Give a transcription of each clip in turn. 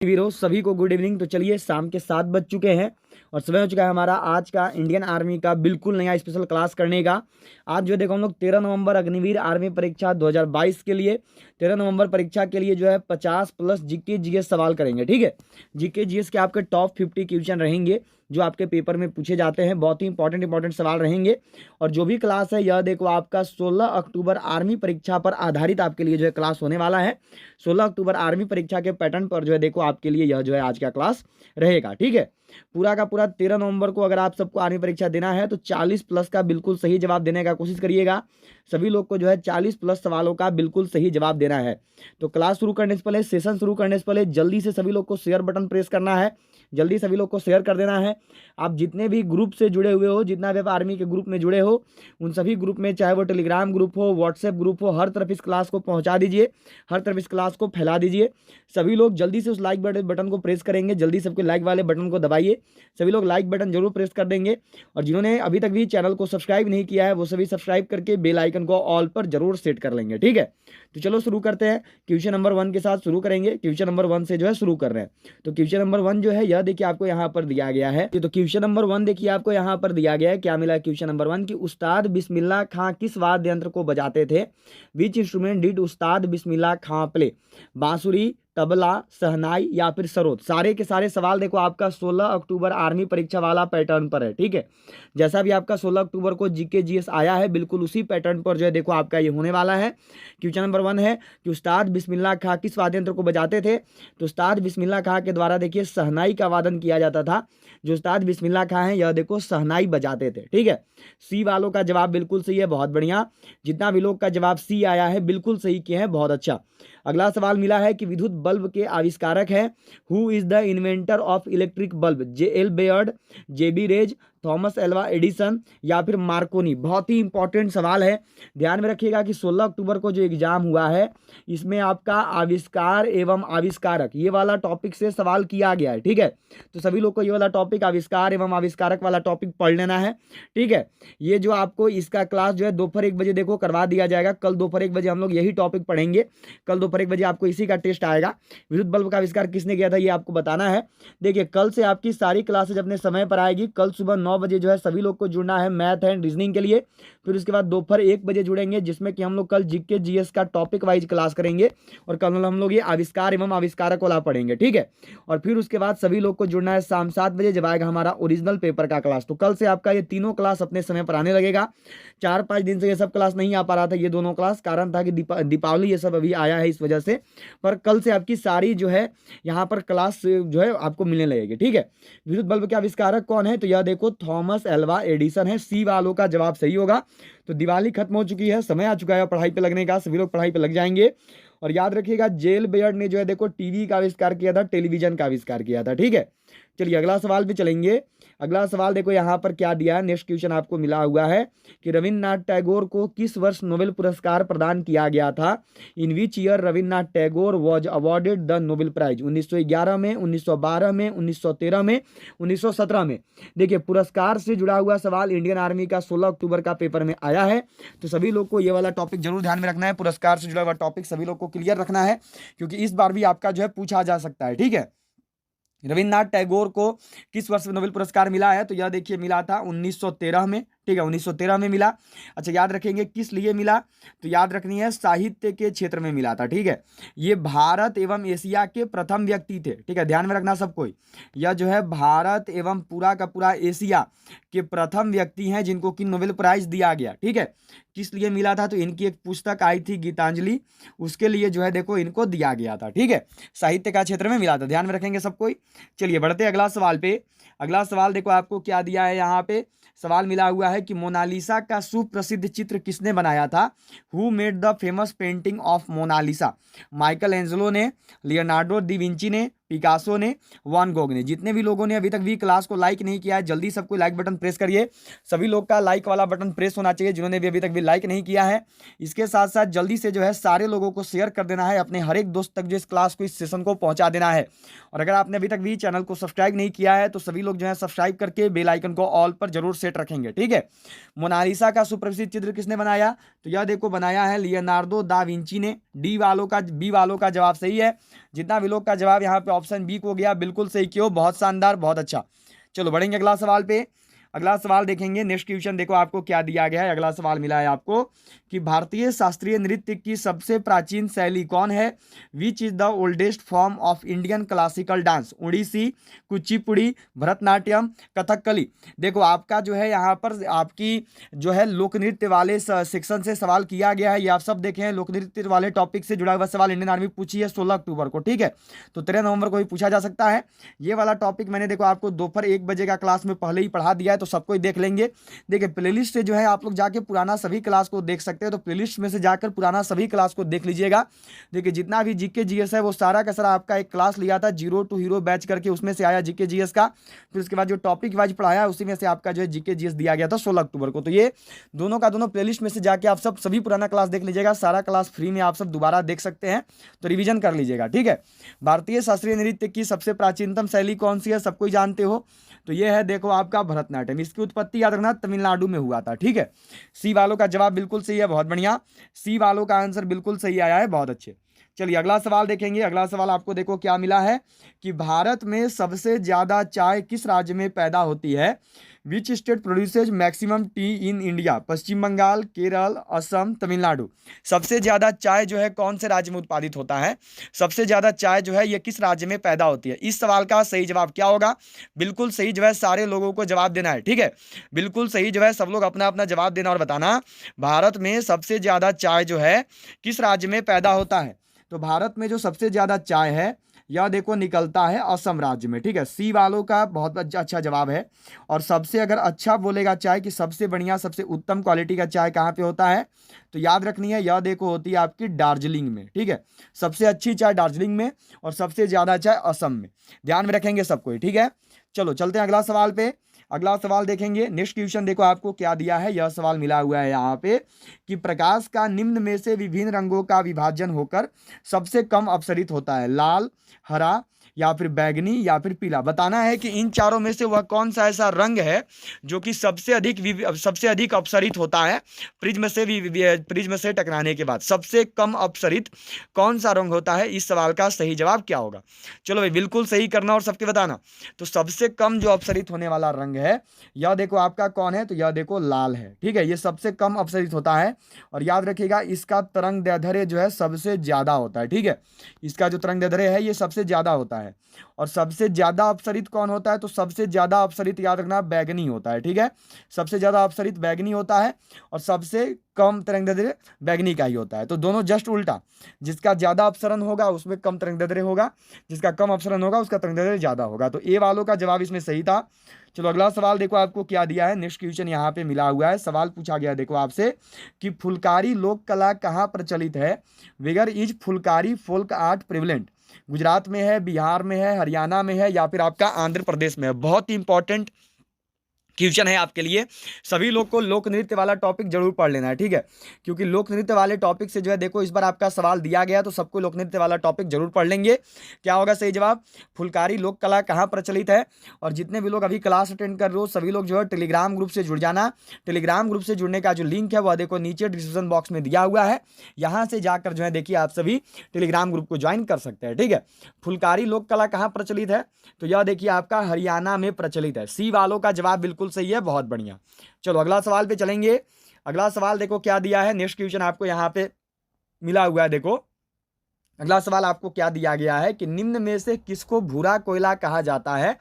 वीरो सभी को गुड इवनिंग। तो चलिए, शाम के 7 बज चुके हैं और समय हो चुका है हमारा आज का इंडियन आर्मी का बिल्कुल नया स्पेशल क्लास करने का। आज जो देखो हम लोग 13 नवंबर अग्निवीर आर्मी परीक्षा 2022 के लिए 13 नवंबर परीक्षा के लिए जो है 50 प्लस जीके जीएस सवाल करेंगे। ठीक है, जीके जीएस के आपके टॉप 50 क्वेश्चन रहेंगे जो आपके पेपर में पूछे जाते हैं। बहुत ही इंपॉर्टेंट सवाल रहेंगे। और जो भी क्लास है यह देखो आपका 16 अक्टूबर आर्मी परीक्षा पर आधारित आपके लिए जो है क्लास होने वाला है। 16 अक्टूबर आर्मी परीक्षा के पैटर्न पर जो है देखो आपके लिए यह जो है आज का क्लास रहेगा। ठीक है, पूरा का पूरा 13 नवंबर को अगर आप सबको आर्मी परीक्षा देना है तो 40 प्लस का बिल्कुल सही जवाब देने का कोशिश करिएगा। सभी लोग को जो है 40 प्लस सवालों का बिल्कुल सही जवाब देना है। तो क्लास शुरू करने से पहले, सेशन शुरू करने से पहले जल्दी से सभी लोग को शेयर बटन प्रेस करना है। जल्दी सभी लोग को शेयर कर देना है। आप जितने भी ग्रुप से जुड़े हुए हो, जितना भी आप आर्मी के ग्रुप में जुड़े हो, उन सभी ग्रुप में, चाहे वो टेलीग्राम ग्रुप हो, व्हाट्सएप ग्रुप हो, हर तरफ इस क्लास को पहुंचा दीजिए, हर तरफ इस क्लास को फैला दीजिए। सभी लोग जल्दी से उस लाइक बटन को प्रेस करेंगे। जल्दी सबके लाइक वाले बटन को दबाइए। सभी लोग लाइक बटन जरूर प्रेस कर देंगे। और जिन्होंने अभी तक भी चैनल को सब्सक्राइब नहीं किया है वो सभी सब्सक्राइब करके बेल आइकन को ऑल पर जरूर सेट कर लेंगे। ठीक है, तो चलो शुरू करते हैं। क्वेश्चन नंबर 1 के साथ शुरू करेंगे। क्वेश्चन नंबर 1 से जो है शुरू कर रहे हैं। तो क्वेश्चन नंबर 1 जो है यह देखिए आपको यहाँ पर दिया गया है। तो क्वेश्चन नंबर 1 देखिए आपको यहाँ पर दिया गया है। क्या मिला है क्वेश्चन नंबर 1 की उस्ताद बिस्मिल्लाह खां किस वाद्य यंत्र को बजाते थे? Which instrument did Ustad Bismillah Khan play? बांसुरी, तबला, शहनाई या फिर सरोद? सारे के सारे सवाल देखो आपका 16 अक्टूबर आर्मी परीक्षा वाला पैटर्न पर है। ठीक है, जैसा भी आपका 16 अक्टूबर को जीके जीएस आया है बिल्कुल उसी पैटर्न पर जो है देखो आपका ये होने वाला है। क्वेश्चन नंबर 1 है कि उस्ताद बिस्मिल्लाह खां किस वाद्य यंत्र को बजाते थे? तो उस्ताद बिस्मिल्लाह खां के द्वारा देखिए शहनाई का वादन किया जाता था। जो उस्ताद बिस्मिल्लाह खां है यह देखो शहनाई बजाते थे। ठीक है, सी वालों का जवाब बिल्कुल सही है, बहुत बढ़िया। जितना भी लोग का जवाब सी आया है बिल्कुल सही किए हैं, बहुत अच्छा। अगला सवाल मिला है कि विद्युत बल्ब के आविष्कारक है। Who is the inventor of electric bulb? J L. Baird, J B. रेज, थॉमस एल्वा एडिसन या फिर मार्कोनी? बहुत ही इंपॉर्टेंट सवाल है। ध्यान में रखिएगा कि 16 अक्टूबर को जो एग्जाम हुआ है इसमें आपका आविष्कार एवं आविष्कारक ये वाला टॉपिक से सवाल किया गया है। ठीक है, तो सभी लोग को ये वाला टॉपिक आविष्कार एवं आविष्कारक वाला टॉपिक पढ़ लेना है। ठीक है, ये जो आपको इसका क्लास जो है दोपहर 1 बजे देखो करवा दिया जाएगा। कल दोपहर 1 बजे हम लोग यही टॉपिक पढ़ेंगे। कल दोपहर 1 बजे आपको इसी का टेस्ट आएगा। विद्युत बल्ब का आविष्कार किसने किया था ये आपको बताना है। देखिए, कल से आपकी सारी क्लासेज अपने समय पर आएगी। कल सुबह 9 बजे जो है सभी लोग को जुड़ना है मैथ एंड रीजनिंग के लिए। फिर उसके बाद दोपहर 1 बजे जुड़ेंगे जिसमें कि हम लोग कल जीके जीएस का टॉपिक वाइज क्लास करेंगे और कल हम लोग ये आविष्कार एवं आविष्कारक वाला पढ़ेंगे। ठीक है, और फिर उसके बाद सभी लोग को जुड़ना है शाम 7 बजे जब आएगा हमारा ओरिजिनल पेपर का क्लास। तो कल से आपका ये तीनों क्लास अपने समय पर आने लगेगा। 4-5 दिन से ये सब क्लास नहीं आ पा रहा था, ये दोनों क्लास, कारण था कि दीपावली ये सब अभी आया है इस वजह से। पर कल से आपकी सारी जो है यहाँ पर क्लास जो है आपको मिलने लगेगी। ठीक है, विद्युत बल्ब के आविष्कारक कौन है? तो यह देखो थॉमस एल्वा एडिसन है। सी वालों का जवाब सही होगा। तो दिवाली खत्म हो चुकी है, समय आ चुका है पढ़ाई पे लगने का। सभी लोग पढ़ाई पे लग जाएंगे। और याद रखिएगा जेल बेयर्ड ने जो है देखो टीवी का आविष्कार किया था, टेलीविजन का आविष्कार किया था। ठीक है, चलिए अगला सवाल पे चलेंगे। अगला सवाल देखो यहाँ पर क्या दिया है। नेक्स्ट क्वेश्चन आपको मिला हुआ है कि रविन्द्रनाथ टैगोर को किस वर्ष नोबेल पुरस्कार प्रदान किया गया था? In which year Rabindranath Tagore was awarded the Nobel Prize? 1911 में, 1912 में, 1913 में, 1917 में? देखिए, पुरस्कार से जुड़ा हुआ सवाल इंडियन आर्मी का 16 अक्टूबर का पेपर में आया है। तो सभी लोग को ये वाला टॉपिक जरूर ध्यान में रखना है। पुरस्कार से जुड़ा हुआ टॉपिक सभी लोग को क्लियर रखना है क्योंकि इस बार भी आपका जो है पूछा जा सकता है। ठीक है, रविन्द्रनाथ टैगोर को किस वर्ष में नोबेल पुरस्कार मिला है? तो यह देखिए मिला था 1913 में। ठीक है, 1913 में मिला। अच्छा, याद रखेंगे किस लिए मिला? तो याद रखनी है साहित्य के क्षेत्र में मिला था। ठीक है, ये भारत एवं एशिया के प्रथम व्यक्ति थे। ठीक है, ध्यान में रखना सब कोई। यह जो है भारत एवं पूरा का पूरा एशिया के प्रथम व्यक्ति हैं जिनको कि नोबेल प्राइज दिया गया। ठीक है, किस लिए मिला था? तो इनकी एक पुस्तक आई थी गीतांजलि, उसके लिए जो है देखो इनको दिया गया था। ठीक है, साहित्य का क्षेत्र में मिला था। ध्यान में रखेंगे सब कोई। चलिए बढ़ते अगला सवाल पे। अगला सवाल देखो आपको क्या दिया है। यहाँ पे सवाल मिला हुआ है कि मोनालिसा का सुप्रसिद्ध चित्र किसने बनाया था? Who made the famous painting of Mona Lisa? Michelangelo ने, लियोनार्डो डी विंची ने, पिकासो ने, वान गोग ने? जितने भी लोगों ने अभी तक भी क्लास को लाइक नहीं किया है जल्दी सबको लाइक बटन प्रेस करिए। सभी लोग का लाइक वाला बटन प्रेस होना चाहिए जिन्होंने भी अभी तक भी लाइक नहीं किया है। इसके साथ साथ जल्दी से जो है सारे लोगों को शेयर कर देना है, अपने हर एक दोस्त तक जो इस क्लास को, इस सेशन को पहुंचा देना है। और अगर आपने अभी तक भी चैनल को सब्सक्राइब नहीं किया है तो सभी लोग जो है सब्सक्राइब करके बेल आइकन को ऑल पर जरूर सेट रखेंगे। ठीक है, मोनालिसा का सुप्रसिद्ध चित्र किसने बनाया? तो यह देखो बनाया है लियोनार्डो दा विंची ने। बी वालों का जवाब सही है। जितना भी लोग का जवाब यहाँ पे ऑप्शन बी को गया, बिल्कुल सही क्यों, बहुत शानदार, बहुत अच्छा। चलो बढ़ेंगे अगला सवाल पे। अगला सवाल देखेंगे, नेक्स्ट क्वेश्चन देखो आपको क्या दिया गया है। अगला सवाल मिला है आपको कि भारतीय शास्त्रीय नृत्य की सबसे प्राचीन शैली कौन है? Which is the oldest form of Indian classical dance? Odissi, Kuchipudi, Bharatanatyam, Kathakali. देखो आपका जो है यहाँ पर आपकी जो है लोक नृत्य वाले सेक्शन से सवाल किया गया है, ये आप सब देखे हैं। लोक नृत्य वाले टॉपिक से जुड़ा हुआ सवाल इंडियन आर्मी पूछी है 16 अक्टूबर को, ठीक है। तो 13 नवंबर को भी पूछा जा सकता है। ये वाला टॉपिक मैंने देखो आपको दोपहर 1 बजे का क्लास में पहले ही पढ़ा दिया है, तो सबको ही देख लेंगे। देखिए प्लेलिस्ट से जो है आप लोग जाके पुराना सभी क्लास को देख सकते हैं, तो प्लेलिस्ट में से जाकर पुराना सभी क्लास को देख लीजिएगा। देखिए जितना भी जीके जीएस है वो सारा का सारा आपका एक क्लास लिया था जीरो टू हीरो बैच करके, उसमें से आया जीके जीएस का। फिर उसके बाद जो टॉपिक वाइज पढ़ाया उसी में से आपका जो है जीके जीएस दिया गया था 16 अक्टूबर को। तो ये दोनों का दोनों प्लेलिस्ट में से जाके आप सब सभी पुराना क्लास देख लीजिएगा, सारा क्लास फ्री में आप सब दोबारा देख सकते हैं, तो रिवीजन कर लीजिएगा, ठीक है। भारतीय शास्त्रीय नृत्य की सबसे प्राचीनतम शैली कौन सी है, सबको ही जानते हो, तो ये है देखो आपका भरतनाट्यम। इसकी उत्पत्ति याद रखना तमिलनाडु में हुआ था, ठीक है। सी वालों का जवाब बिल्कुल सही है, बहुत बढ़िया। सी वालों का आंसर बिल्कुल सही आया है, बहुत अच्छे। चलिए अगला सवाल देखेंगे। अगला सवाल आपको देखो क्या मिला है कि भारत में सबसे ज्यादा चाय किस राज्य में पैदा होती है? Which state produces maximum tea in India? Paschim Bangal, Kerala, Assam, Tamil Nadu. सबसे ज्यादा चाय जो है कौन से राज्य में उत्पादित होता है? सबसे ज्यादा चाय जो है ये किस राज्य में पैदा होती है? इस सवाल का सही जवाब क्या होगा? बिल्कुल सही जो है सारे लोगों को जवाब देना है, ठीक है। बिल्कुल सही जो है सब लोग अपना अपना जवाब देना और बताना भारत में सबसे ज्यादा चाय जो है किस राज्य में पैदा होता है। तो भारत में जो सबसे ज्यादा चाय है यह देखो निकलता है असम राज्य में, ठीक है। सी वालों का बहुत अच्छा जवाब है। और सबसे अगर अच्छा बोलेगा चाय कि सबसे बढ़िया सबसे उत्तम क्वालिटी का चाय कहाँ पे होता है, तो याद रखनी है यह देखो होती है आपकी दार्जिलिंग में, ठीक है। सबसे अच्छी चाय दार्जिलिंग में और सबसे ज्यादा चाय असम में, ध्यान में रखेंगे सबको, ठीक है। चलो चलते हैं अगला सवाल पे। अगला सवाल देखेंगे, नेक्स्ट क्वेश्चन देखो आपको क्या दिया है। यह सवाल मिला हुआ है यहाँ पे कि प्रकाश का निम्न में से विभिन्न रंगों का विभाजन होकर सबसे कम अपसरित होता है? लाल, हरा, या फिर बैगनी, या फिर पीला। बताना है कि इन चारों में से वह कौन सा ऐसा रंग है जो कि सबसे अधिक अपसरित होता है प्रिज्म से टकराने के बाद। सबसे कम अपसरित कौन सा रंग होता है? इस सवाल का सही जवाब क्या होगा? चलो भाई बिल्कुल सही करना और सबके बताना। तो सबसे कम जो अपसरित होने वाला रंग है यह देखो आपका कौन है, तो यह देखो लाल है, ठीक है। ये सबसे कम अपसरित होता है और याद रखिएगा इसका तरंग दैर्ध्य जो है सबसे ज्यादा होता है, ठीक है। इसका जो तरंग दैर्ध्य है ये सबसे ज्यादा होता है। और सबसे ज्यादा अपसरित कौन होता है? तो सबसे ज्यादा अपसरित याद रखना बैगनी होता है, ठीक है। सबसे ज्यादा अपसरित बैगनी होता है और सबसे कम तरंग दैर्ध्य बैगनी का ही होता है। तो दोनों जस्ट उल्टा, जिसका ज्यादा अपसरण होगा उसमें कम तरंग दैर्ध्य होगा, जिसका कम अपसरण होगा उसका तरंग दैर्ध्य ज्यादा होगा। तो ए वालों का जवाब इसमें सही था। चलो अगला सवाल देखो आपको क्या दिया है। नेक्स्ट क्वेश्चन यहाँ पे मिला हुआ है, सवाल पूछा गया देखो आपसे कि फुलकारी लोक कला कहाँ प्रचलित है? Where is Phulkari folk art prevalent? Gujarat में है, बिहार में है, हरियाणा में है, या फिर आपका आंध्र प्रदेश में है? बहुत ही इंपॉर्टेंट क्वेश्चन है आपके लिए। सभी लोग को लोक नृत्य वाला टॉपिक जरूर पढ़ लेना है, ठीक है। क्योंकि लोक नृत्य वाले टॉपिक से जो है देखो इस बार आपका सवाल दिया गया, तो सबको लोक नृत्य वाला टॉपिक जरूर पढ़ लेंगे। क्या होगा सही जवाब? फुलकारी लोक कला कहाँ प्रचलित है। और जितने भी लोग अभी क्लास अटेंड कर रहे हो सभी लोग जो है टेलीग्राम ग्रुप से जुड़ जाना। टेलीग्राम ग्रुप से जुड़ने का जो लिंक है वह देखो नीचे डिस्क्रिप्शन बॉक्स में दिया हुआ है, यहाँ से जाकर जो है देखिए आप सभी टेलीग्राम ग्रुप को ज्वाइन कर सकते हैं, ठीक है। फुलकारी लोक कला कहाँ प्रचलित है? तो यह देखिए आपका हरियाणा में प्रचलित है। सी वालों का जवाब बिल्कुल सही है, बहुत बढ़िया। चलो अगला सवाल पे चलेंगे। अगला सवाल देखो क्या दिया है। नेक्स्ट क्वेश्चन आपको यहाँ पे मिला हुआ है, देखो अगला सवाल आपको क्या दिया गया है कि निम्न में से किसको भूरा कोयला कहा जाता है?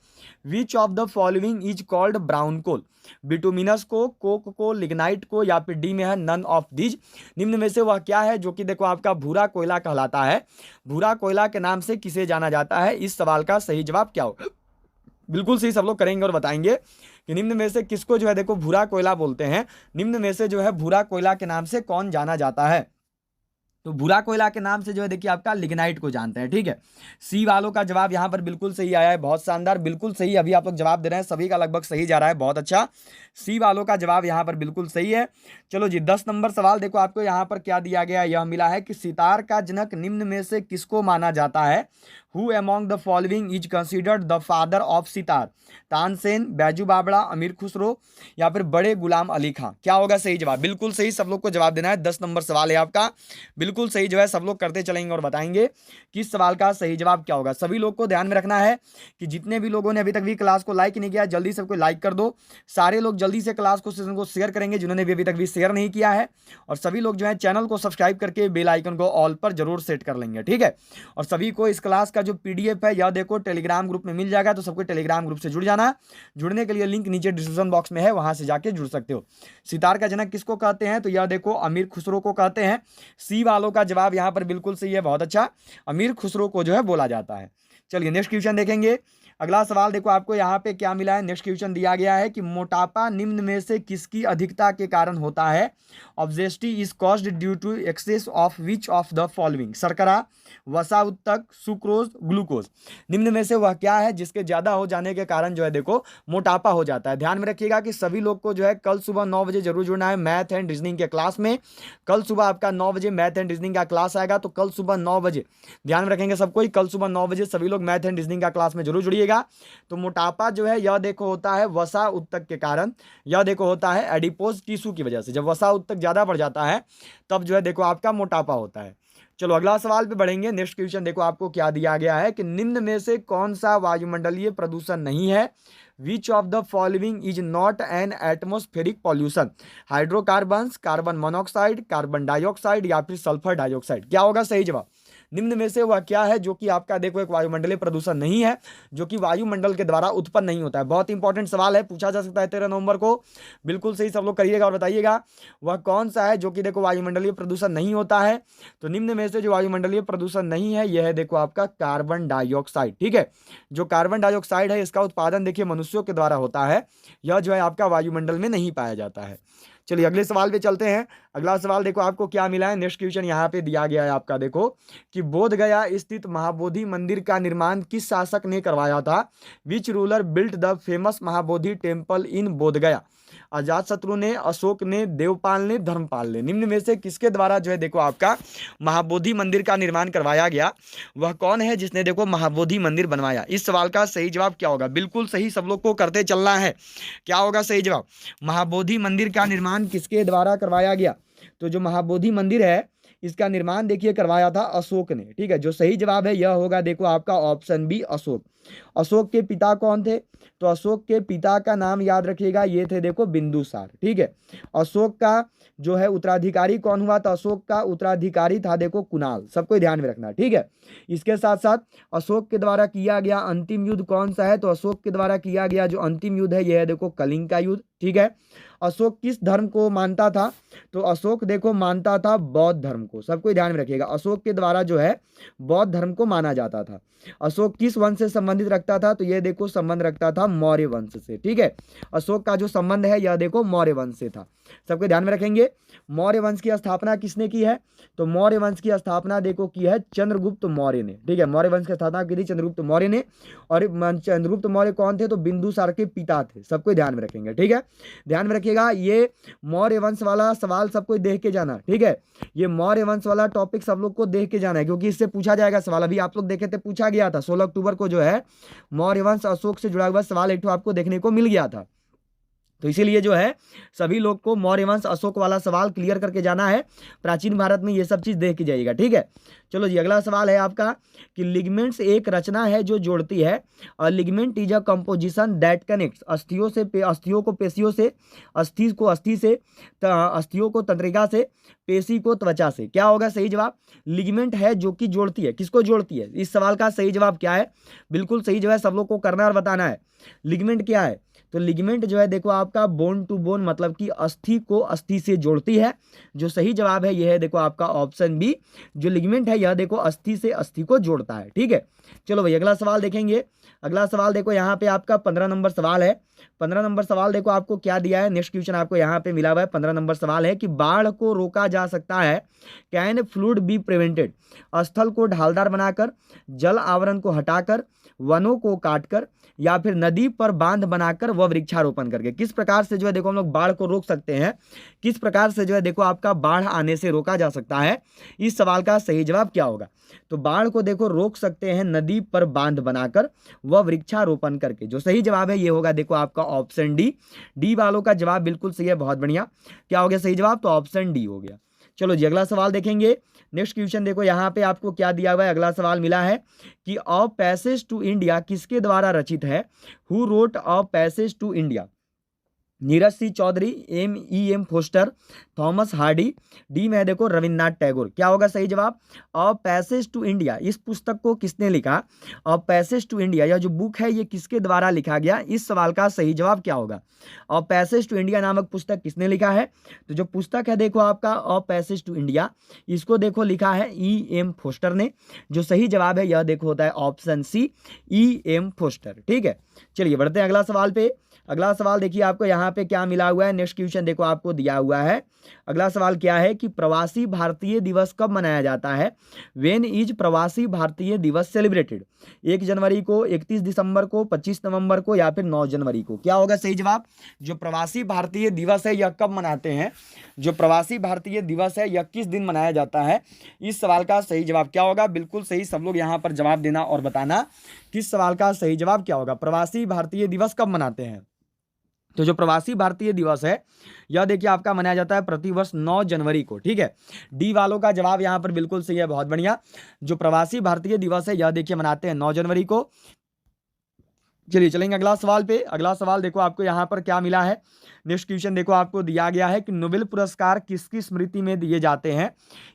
Which of the following is called brown coal? Bituminous को, कोक को, लिग्नाइट को, या फिर डी में है नन ऑफ दीज। निम्न में से वह क्या है जो कि देखो आपका भूरा कोयला कहलाता है? भूरा कोयला के नाम से किसे जाना जाता है? इस सवाल का सही जवाब क्या हो? बिल्कुल सही सब लोग करेंगे और बताएंगे कि निम्न में से किसको जो है देखो भूरा कोयला बोलते हैं। निम्न में से जो है भूरा कोयला के नाम से कौन जाना जाता है? तो भूरा कोयला के नाम से जो है देखिए आपका लिग्नाइट को जानते हैं, ठीक है। सी वालों का जवाब यहाँ पर बिल्कुल सही आया है, बहुत शानदार, बिल्कुल सही। अभी आप लोग जवाब दे रहे हैं, सभी का लगभग सही जा रहा है, बहुत अच्छा। सी वालों का जवाब यहाँ पर बिल्कुल सही है। चलो जी 10 नंबर सवाल देखो आपको यहाँ पर क्या दिया गया। यह मिला है कि सितार का जनक निम्न में से किसको माना जाता है? Who among the following is considered the father of sitar? Tansen, Baiju Bawra, Amir Khusro या फिर बड़े गुलाम अली खां? क्या होगा सही जवाब? बिल्कुल सही, सब लोग को जवाब देना है। 10 नंबर सवाल है आपका, बिल्कुल सही जो है सब लोग करते चलेंगे और बताएंगे कि इस सवाल का सही जवाब क्या होगा। सभी लोग को ध्यान में रखना है कि जितने भी लोगों ने अभी तक भी क्लास को लाइक नहीं किया, जल्दी सबको लाइक कर दो। सारे लोग जल्दी से क्लास को, सेशन को शेयर करेंगे जिन्होंने भी अभी तक भी शेयर नहीं किया है, और सभी लोग जो है चैनल को सब्सक्राइब करके बेल आइकन को ऑल पर जरूर सेट कर लेंगे, ठीक है। और सभी को इस क्लास का जो पीडीएफ है यह देखो टेलीग्राम ग्रुप में मिल जाएगा, तो सबको टेलीग्राम ग्रुप से जुड़ जाना। जुड़ने के लिए लिंक नीचे डिस्क्रिप्शन बॉक्स में है, वहां से जाके जुड़ सकते हो। सितार का जनक किसको कहते हैं? तो यह देखो अमीर खुसरो को कहते हैं। सी वालों का जवाब यहां पर बिल्कुल सही है, बहुत अच्छा, अमीर खुसरो को जो है बोला जाता है। चलिए नेक्स्ट क्वेश्चन देखेंगे। अगला सवाल देखो आपको यहाँ पे क्या मिला है। नेक्स्ट क्वेश्चन दिया गया है कि मोटापा निम्न में से किसकी अधिकता के कारण होता है? Obesity is caused due to excess of which of the following? शर्करा, वसा उत्तक, सुक्रोज, ग्लूकोज। निम्न में से वह क्या है जिसके ज्यादा हो जाने के कारण जो है देखो मोटापा हो जाता है? ध्यान में रखिएगा कि सभी लोग को जो है कल सुबह 9 बजे जरूर जुड़ना है मैथ एंड रीजनिंग के क्लास में। कल सुबह आपका 9 बजे मैथ एंड रीजनिंग का क्लास आएगा, तो कल सुबह 9 बजे ध्यान में रखेंगे सब कोई, कल सुबह 9 बजे सभी लोग मैथ एंड रीजनिंग का क्लास में जरूर जुड़िएगा। तो मोटापा जो है यह देखो होता है वसा उत्तक के कारण, यह देखो होता है एडिपोज टिश्यू की वजह से। जब वसा उत्तक ज्यादा बढ़ जाता है तब जो है देखो आपका मोटापा होता है। चलो अगला सवाल पे बढ़ेंगे। नेक्स्ट क्वेश्चन देखो आपको क्या दिया गया है कि निम्न में से कौन सा वायुमंडलीय प्रदूषण नहीं है? Which of the following is not an atmospheric pollution? Hydrocarbons, carbon monoxide, carbon dioxide या फिर सल्फर डाइऑक्साइड? क्या होगा सही जवाब? निम्न में से वह क्या है जो कि आपका देखो एक वायुमंडलीय प्रदूषण नहीं है, जो कि वायुमंडल के द्वारा उत्पन्न नहीं होता है? बहुत इंपॉर्टेंट सवाल है, पूछा जा सकता है 13 नवंबर को। बिल्कुल सही, सब लोग करिएगा और बताइएगा वह कौन सा है जो कि देखो वायुमंडलीय प्रदूषण नहीं होता है। तो निम्न में से जो वायुमंडलीय प्रदूषण नहीं है यह है देखो आपका कार्बन डाइऑक्साइड, ठीक है। जो कार्बन डाइऑक्साइड है इसका उत्पादन देखिए मनुष्यों के द्वारा होता है, यह जो है आपका वायुमंडल में नहीं पाया जाता है। चलिए अगले सवाल पे चलते हैं। अगला सवाल देखो आपको क्या मिला है। नेक्स्ट क्वेश्चन यहाँ पे दिया गया है आपका देखो कि बोध गया स्थित महाबोधि मंदिर का निर्माण किस शासक ने करवाया था? Which ruler built the famous Mahabodhi temple in बोध गया? अजातशत्रु ने, अशोक ने, देवपाल ने, धर्मपाल ने? निम्न में से किसके द्वारा जो है देखो आपका महाबोधि मंदिर का निर्माण करवाया गया? वह कौन है जिसने देखो महाबोधि मंदिर बनवाया? इस सवाल का सही जवाब क्या होगा? बिल्कुल सही, सब लोग को करते चलना है। क्या होगा सही जवाब? महाबोधि मंदिर का निर्माण किसके द्वारा करवाया गया? तो जो महाबोधि मंदिर है इसका निर्माण देखिए करवाया था अशोक ने, ठीक है। जो सही जवाब है यह होगा देखो आपका ऑप्शन बी, अशोक। अशोक के पिता कौन थे? तो अशोक के पिता का नाम याद रखिएगा, ये थे देखो बिंदुसार, ठीक है। अशोक का जो है उत्तराधिकारी कौन हुआ? तो अशोक का उत्तराधिकारी था देखो कुणाल, सबको ध्यान में रखना, ठीक है। इसके साथ साथ अशोक के द्वारा किया गया अंतिम युद्ध कौन सा है? तो अशोक के द्वारा किया गया जो अंतिम युद्ध है यह है देखो कलिंग का युद्ध, ठीक है। अशोक किस धर्म को मानता था? तो अशोक देखो मानता था बौद्ध धर्म को, सबको ध्यान में रखिएगा। अशोक के द्वारा जो है बौद्ध धर्म को माना जाता था। अशोक किस वंश से संबंधित रखता था? तो यह देखो संबंध रखता था मौर्य वंश से, ठीक है। अशोक का जो संबंध है यह देखो मौर्य वंश से था, सबको ध्यान में रखेंगे। मौर्य वंश की स्थापना किसने की है? तो मौर्य वंश की स्थापना देखो की है चंद्रगुप्त मौर्य ने, ठीक है। मौर्य वंश की स्थापना की थी चंद्रगुप्त मौर्य ने, और चंद्रगुप्त मौर्य कौन थे? तो बिंदुसार के पिता थे, सबको ध्यान में रखेंगे, ठीक है। ध्यान में रखिएगा ये मौर्य वंश वाला सवाल सबको देख के जाना, ठीक है। ये मौर्य वंश वाला टॉपिक सब लोग को देख के जाना है, क्योंकि इससे पूछा जाएगा सवाल। अभी आप लोग देखे थे, पूछा गया था 16 अक्टूबर को जो है मौर्य वंश अशोक से जुड़ा हुआ सवाल एक आपको देखने को मिल गया था। तो इसीलिए जो है सभी लोग को मौर्य वंश अशोक वाला सवाल क्लियर करके जाना है। प्राचीन भारत में ये सब चीज देख के जाइएगा, ठीक है। चलो जी अगला सवाल है आपका कि लिगमेंट्स एक रचना है जो जोड़ती है। Ligament is a composition that connects अस्थियों को पेशियों से, अस्थि को अस्थि से, अस्थियों को तंत्रिका से, पेशी को त्वचा से। क्या होगा सही जवाब? लिगमेंट है जो कि जोड़ती है। किसको जोड़ती है? इस सवाल का सही जवाब क्या है? बिल्कुल सही जो है सब लोग को करना और बताना है। लिगमेंट क्या है? तो लिगमेंट जो है देखो आपका बोन टू बोन, मतलब कि अस्थि को अस्थि से जोड़ती है। जो सही जवाब है यह है देखो आपका ऑप्शन बी। जो लिगमेंट है यह देखो अस्थि से अस्थि को जोड़ता है, ठीक है। चलो भाई अगला सवाल देखेंगे। अगला सवाल देखो यहाँ पे आपका 15 नंबर सवाल है। 15 नंबर सवाल देखो आपको क्या दिया है। नेक्स्ट क्वेश्चन आपको यहाँ पे मिला हुआ है। 15 नंबर सवाल है कि बाढ़ को रोका जा सकता है, कैन फ्लूड बी प्रिवेंटेड? स्थल को ढालदार बनाकर, जल आवरण को हटाकर, वनों को काटकर या फिर नदी पर बांध बनाकर व वृक्षारोपण करके। किस प्रकार से जो है देखो हम लोग बाढ़ को रोक सकते हैं, किस प्रकार से जो है देखो आपका बाढ़ आने से रोका जा सकता है, इस सवाल का सही जवाब क्या होगा? तो बाढ़ को देखो रोक सकते हैं नदी पर बांध बनाकर व वृक्षारोपण करके। जो सही जवाब है ये होगा देखो आपका ऑप्शन डी। डी वालों का जवाब बिल्कुल सही है, बहुत बढ़िया। क्या हो गया सही जवाब? तो ऑप्शन डी हो गया। चलो जी अगला सवाल देखेंगे। नेक्स्ट क्वेश्चन देखो यहाँ पे आपको क्या दिया हुआ है। अगला सवाल मिला है कि अ पैसेज टू इंडिया किसके द्वारा रचित है? Who wrote a passage to India? Nirad C Chaudhuri, M Forster, Thomas Hardy, D में देखो रविन्द्रनाथ टैगोर। क्या होगा सही जवाब? अ पैसेज टू इंडिया, इस पुस्तक को किसने लिखा? अ पैसेज टू इंडिया यह जो बुक है ये किसके द्वारा लिखा गया? इस सवाल का सही जवाब क्या होगा? अ पैसेज टू इंडिया नामक पुस्तक किसने लिखा है? तो जो पुस्तक है देखो आपका अ पैसेज टू इंडिया, इसको देखो लिखा है एम फोस्टर ने। जो सही जवाब है यह देखो होता है ऑप्शन सी, एम फोस्टर। ठीक है, चलिए बढ़ते हैं अगला सवाल पे। अगला सवाल देखिए आपको यहाँ पे क्या मिला हुआ है। नेक्स्ट क्वेश्चन देखो आपको दिया हुआ है। अगला सवाल क्या है कि प्रवासी भारतीय दिवस कब मनाया जाता है? व्हेन इज प्रवासी भारतीय दिवस सेलिब्रेटेड? 1 जनवरी को, 31 दिसंबर को, 25 नवंबर को या फिर 9 जनवरी को? क्या होगा सही जवाब? जो प्रवासी भारतीय दिवस है यह कब मनाते हैं? जो प्रवासी भारतीय दिवस है यह किस दिन मनाया जाता है? इस सवाल का सही जवाब क्या होगा? बिल्कुल सही, सब लोग यहाँ पर जवाब देना और बताना किस सवाल का सही जवाब क्या होगा। प्रवासी भारतीय दिवस कब मनाते हैं? तो जो प्रवासी भारतीय दिवस है यह देखिए आपका मनाया जाता है प्रतिवर्ष 9 जनवरी को। ठीक है, डी वालों का जवाब यहाँ पर बिल्कुल सही है, बहुत बढ़िया। जो प्रवासी भारतीय दिवस है यह देखिए मनाते हैं 9 जनवरी को। चलिए चलेंगे अगला सवाल पे। अगला सवाल देखो आपको यहाँ पर क्या मिला है। नेक्स्ट क्वेश्चन देखो आपको दिया गया है कि नोबेल पुरस्कार किसकी स्मृति में दिए जाते हैं?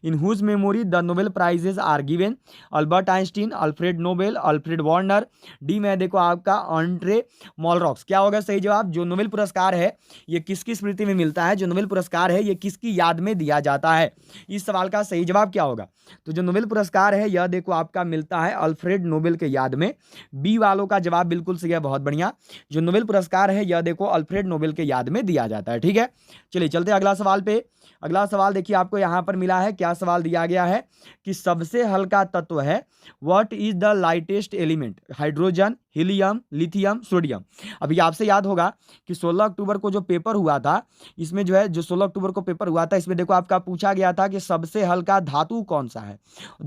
In whose memory the Nobel prizes are given? Albert Einstein, Alfred Nobel, Alfred Warner, D में देखो आपका ऑन्ट्रे मॉलरॉक्स। क्या होगा सही जवाब? जो नोबेल पुरस्कार है ये किसकी स्मृति में मिलता है? जो नोबेल पुरस्कार है ये किसकी याद में दिया जाता है? इस सवाल का सही जवाब क्या होगा? तो जो नोबेल पुरस्कार है यह देखो आपका मिलता है अल्फ्रेड नोबेल के याद में। बी वालों का जवाब बिल्कुल सही है, बहुत बढ़िया। जो नोबेल पुरस्कार है यह देखो अल्फ्रेड नोबेल के याद में दिया जाता है। ठीक है, चलिए चलते हैं अगला सवाल पे। अगला सवाल देखिए आपको यहाँ पर मिला है। क्या सवाल दिया गया है कि सबसे हल्का तत्व है? What is the lightest element? Hydrogen, helium, lithium, sodium. अभी आपसे याद होगा कि 16 अक्टूबर को जो पेपर हुआ था, इसमें जो है जो 16 अक्टूबर को पेपर हुआ था इसमें देखो आपका पूछा गया था कि सबसे हल्का धातु कौन सा है।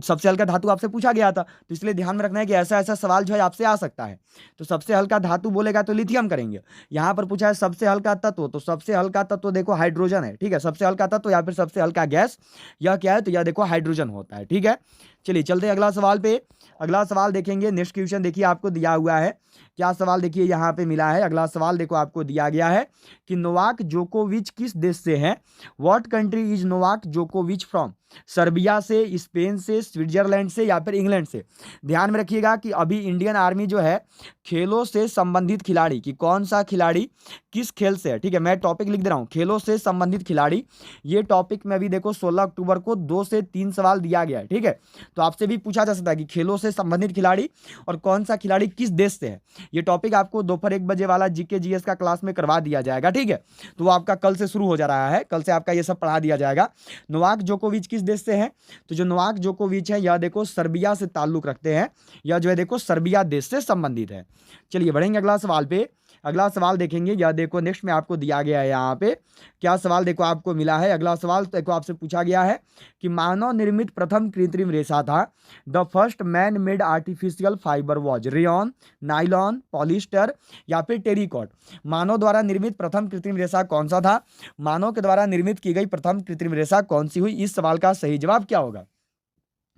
सबसे हल्का धातु आपसे पूछा गया था, तो इसलिए ध्यान में रखना है कि ऐसा ऐसा सवाल जो है आपसे आ सकता है। तो सबसे हल्का धातु बोलेगा तो लिथियम करेंगे। यहाँ पर पूछा है सबसे हल्का तत्व, तो सबसे हल्का तत्व देखो हाइड्रोजन है। ठीक है, सबसे हल्का तत्व या फिर सबसे हल्का गैस यह क्या है? तो यह देखो हाइड्रोजन होता है। ठीक है, चलिए चलते हैं अगला सवाल पे। अगला सवाल देखेंगे। नेक्स्ट क्वेश्चन देखिए आपको दिया हुआ है। क्या सवाल देखिए यहाँ पे मिला है। अगला सवाल देखो आपको दिया गया है कि नोवाक जोकोविच किस देश से है? व्हाट कंट्री इज नोवाक जोकोविच फ्रॉम? सर्बिया से, स्पेन से, स्विट्जरलैंड से या फिर इंग्लैंड से? ध्यान में रखिएगा कि अभी इंडियन आर्मी जो है खेलों से संबंधित खिलाड़ी कि कौन सा खिलाड़ी किस खेल से है। ठीक है, मैं टॉपिक लिख दे रहा हूँ, खेलों से संबंधित खिलाड़ी। ये टॉपिक में अभी देखो 16 अक्टूबर को 2 से 3 सवाल दिया गया है। ठीक है, तो आपसे भी पूछा जा सकता है कि खेलों से संबंधित खिलाड़ी और कौन सा खिलाड़ी किस देश से है। ये टॉपिक आपको दोपहर 1 बजे वाला जीके जीएस का क्लास में करवा दिया जाएगा। ठीक है, तो वो आपका कल से शुरू हो जा रहा है, कल से आपका ये सब पढ़ा दिया जाएगा। नोवाक जोकोविच किस देश से है? तो जो नोवाक जोकोविच है यह देखो सर्बिया से ताल्लुक रखते हैं, यह जो है देखो सर्बिया देश से संबंधित है। चलिए बढ़ेंगे अगला सवाल पे। अगला सवाल देखेंगे, यह देखो नेक्स्ट में आपको दिया गया है यहाँ पे। क्या सवाल देखो आपको मिला है। अगला सवाल देखो आपसे पूछा गया है कि मानव निर्मित प्रथम कृत्रिम रेशा था। The first man made artificial fibre was rayon, nylon, polyester या फिर टेरिकॉट? मानव द्वारा निर्मित प्रथम कृत्रिम रेशा कौन सा था? मानव के द्वारा निर्मित की गई प्रथम कृत्रिम रेशा कौन सी हुई? इस सवाल का सही जवाब क्या होगा?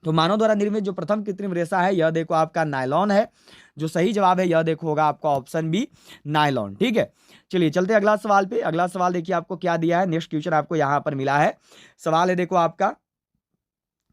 तो मानव द्वारा निर्मित जो प्रथम कृत्रिम रेशा है यह देखो आपका नायलॉन है। जो सही जवाब है यह देखो होगा आपका ऑप्शन बी, नायलॉन। ठीक है, चलिए चलते हैं अगला सवाल पे। अगला सवाल देखिए आपको क्या दिया है। नेक्स्ट क्वेश्चन आपको यहाँ पर मिला है। सवाल है देखो आपका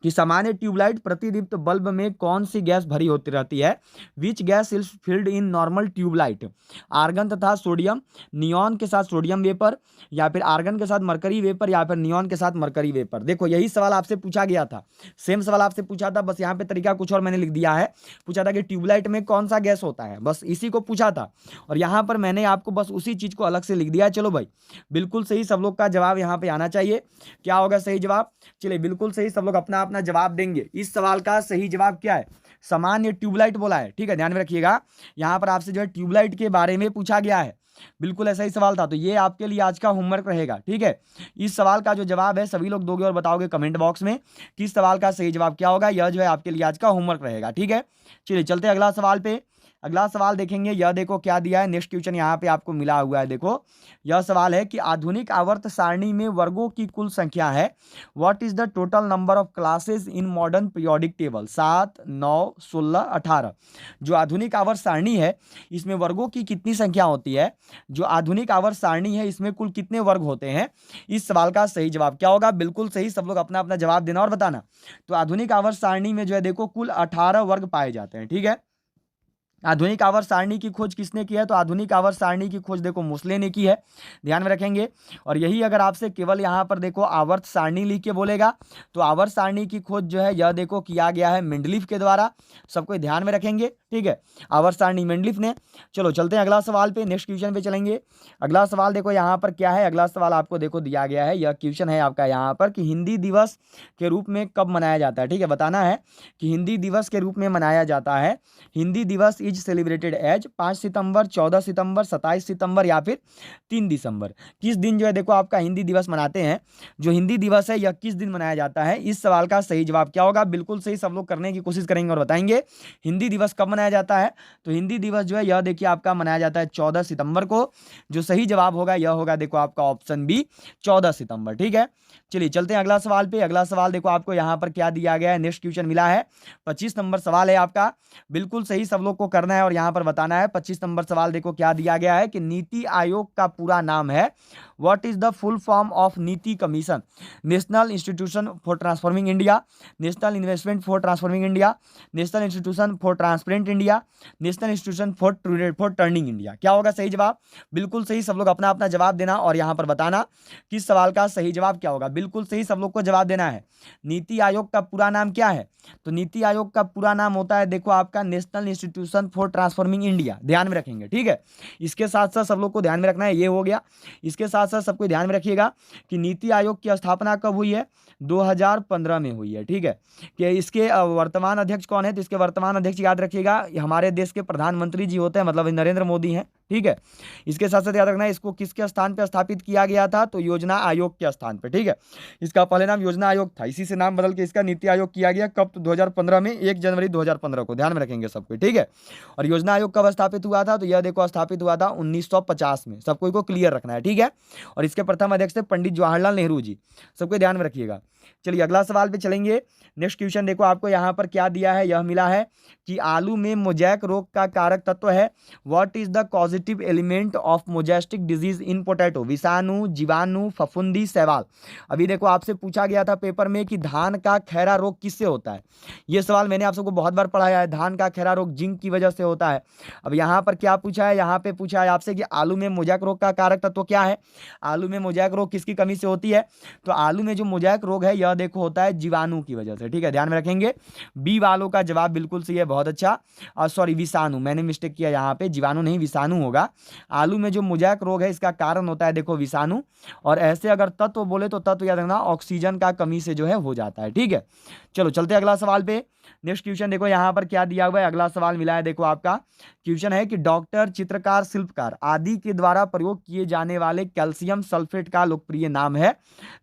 कि सामान्य ट्यूबलाइट प्रतिदीप्त बल्ब में कौन सी गैस भरी होती रहती है? Which gas is filled in normal tubelight? Argon तथा सोडियम, नियॉन के साथ सोडियम वेपर या फिर आर्गन के साथ मरकरी वेपर या फिर नियॉन के साथ मरकरी वेपर? देखो यही सवाल आपसे पूछा गया था, सेम सवाल आपसे पूछा था, बस यहाँ पे तरीका कुछ और मैंने लिख दिया है। पूछा था कि ट्यूबलाइट में कौन सा गैस होता है, बस इसी को पूछा था और यहाँ पर मैंने आपको बस उसी चीज को अलग से लिख दिया है। चलो भाई बिल्कुल सही, सब लोग का जवाब यहाँ पे आना चाहिए। क्या होगा सही जवाब? चलिए बिल्कुल सही, सब लोग अपना अपना जवाब देंगे। इस सवाल का सही जवाब क्या है? सामान्य ट्यूबलाइट बोला है, ठीक है, ध्यान में रखिएगा। यहाँ पर आपसे जो है ट्यूबलाइट के बारे में पूछा गया है, बिल्कुल ऐसा ही सवाल था, तो ये आपके लिए आज का होमवर्क रहेगा, ठीक है। इस सवाल का जो जवाब है सभी लोग दोगे और बताओगे कमेंट बॉक्स में कि इस सवाल का सही जवाब क्या होगा। यह जो है आपके लिए आज का होमवर्क रहेगा, ठीक है। चलिए चलते हैं अगला सवाल पे। अगला सवाल देखेंगे, यह देखो क्या दिया है, नेक्स्ट क्वेश्चन यहाँ पे आपको मिला हुआ है। देखो यह सवाल है कि आधुनिक आवर्त सारणी में वर्गों की कुल संख्या है। What is the total number of classes in modern periodic table? 7, 9, 16, 18। जो आधुनिक आवर्त सारणी है इसमें वर्गों की कितनी संख्या होती है? जो आधुनिक आवर्त सारणी है इसमें कुल कितने वर्ग होते हैं? इस सवाल का सही जवाब क्या होगा? बिल्कुल सही, सब लोग अपना अपना जवाब देना और बताना। तो आधुनिक आवर्त सारणी में जो है देखो कुल 18 वर्ग पाए जाते हैं, ठीक है। आधुनिक आवर्त सारणी की खोज किसने की है? तो आधुनिक आवर्त सारणी की खोज देखो मोसले ने की है, ध्यान में रखेंगे। और यही अगर आपसे केवल यहाँ पर देखो आवर्त सारणी लिख के बोलेगा तो आवर्त सारणी की खोज जो है यह देखो किया गया है मेंडलीफ के द्वारा, सबको ध्यान में रखेंगे, ठीक है। आवर्त सारणी मेंडलीफ ने। चलो चलते हैं अगला सवाल पे, नेक्स्ट क्वेश्चन पे चलेंगे। अगला सवाल देखो यहाँ पर क्या है, अगला सवाल आपको देखो दिया गया है, यह क्वेश्चन है आपका यहाँ पर कि हिंदी दिवस के रूप में कब मनाया जाता है, ठीक है। बताना है कि हिंदी दिवस के रूप में मनाया जाता है। हिंदी दिवस इज सेलिब्रेटेड एज 5 सितंबर, 14 सितंबर, 27 सितंबर या फिर 3 दिसंबर। किस दिन जो है देखो आपका हिंदी दिवस मनाते हैं? जो हिंदी दिवस है यह किस दिन मनाया जाता है? इस सवाल का सही जवाब क्या होगा? बिल्कुल सही, सब लोग करने की कोशिश करेंगे और बताएंगे हिंदी दिवस कब मनाया जाता है। तो हिंदी दिवस जो है यह देखिए आपका मनाया जाता है 14 सितंबर को। जो सही जवाब होगा यह होगा देखो आपका ऑप्शन बी 14 सितंबर, ठीक है। चलिए चलते हैं अगला सवाल पे। अगला सवाल देखो आपको यहाँ पर क्या दिया गया है, नेक्स्ट क्वेश्चन मिला है, 25 नंबर सवाल है आपका। बिल्कुल सही सब लोग को करना है और यहाँ पर बताना है। 25 नंबर सवाल देखो क्या दिया गया है कि नीति आयोग का पूरा नाम है। What is the full form of NITI commission? National institution for transforming India, national investment for transforming India, national institution for transparent India, national institution for turning India. क्या होगा सही जवाब? बिल्कुल सही, सब लोग अपना अपना जवाब देना और यहाँ पर बताना कि इस सवाल का सही जवाब क्या होगा। बिल्कुल सही, सब लोग को जवाब देना है। नीति आयोग का पूरा नाम क्या है? तो नीति आयोग का पूरा नाम होता है देखो आपका national institution for transforming India, ध्यान में रखेंगे, ठीक है। इसके साथ साथ सब लोग को ध्यान में रखना है, ये हो गया। इसके साथ साथ सबको ध्यान में रखिएगा कि नीति आयोग की स्थापना कब हुई है? 2015 में हुई है, ठीक है। कि इसके वर्तमान अध्यक्ष कौन है? तो इसके वर्तमान अध्यक्ष याद रखिएगा हमारे देश के प्रधानमंत्री जी होते हैं, मतलब नरेंद्र मोदी हैं, ठीक है। इसके साथ साथ याद रखना है इसको किसके स्थान पर स्थापित किया गया था? तो योजना आयोग के स्थान पर, ठीक है। इसका पहले नाम योजना आयोग था, इसी से नाम बदल के इसका नीति आयोग किया गया। कब? तो 2015 में, 1 जनवरी 2015 को, ध्यान में रखेंगे सबको, ठीक है। और योजना आयोग कब स्थापित हुआ था? तो यह देखो स्थापित हुआ था 1950 में, सबको को क्लियर रखना है, ठीक है। और इसके प्रथम अध्यक्ष थे पंडित जवाहरलाल नेहरू जी, सबको ध्यान में रखिएगा। चलिए अगला सवाल पे चलेंगे। नेक्स्ट क्वेश्चन देखो आपको यहाँ पर क्या दिया है, यह मिला है कि आलू में मोजैक रोग का कारक तत्व है। What is the causative element of mosaic disease in potato? विषाणु, जीवाणु, फफूंदी, शैवाल। अभी देखो आपसे पूछा गया था पेपर में कि धान का खैरा रोग किससे होता है। यह सवाल मैंने आप सबको बहुत बार पढ़ाया है, धान का खैरा रोग जिंक की वजह से होता है। अब यहाँ पर क्या पूछा है? यहाँ पे पूछा है आपसे कि आलू में मोजैक रोग का कारक तत्व क्या है? आलू में मोजैक रोग किसकी कमी से होती है? तो आलू में जो मोजैक रोग है यह देखो होता है जीवाणु की वजह से, ठीक है, ध्यान में रखेंगे। बी वालों का जवाब बिल्कुल सही है, बहुत अच्छा। सॉरी विषाणु, मैंने मिस्टेक किया, यहाँ पे जीवाणु नहीं विषाणु होगा। आलू में जो मोजैक रोग है इसका कारण होता है देखो विषाणु। और ऐसे अगर तत्व बोले तो तत्व याद रखना ऑक्सीजन का कमी से जो है हो जाता है, ठीक है। चलो चलते हैं अगला सवाल पे। नेक्स्ट क्वेश्चन देखो यहाँ पर क्या दिया हुआ है, अगला सवाल मिला है देखो आपका। क्वेश्चन है कि डॉक्टर, चित्रकार, शिल्पकार आदि के द्वारा प्रयोग किए जाने वाले कैल्शियम सल्फेट का लोकप्रिय नाम है।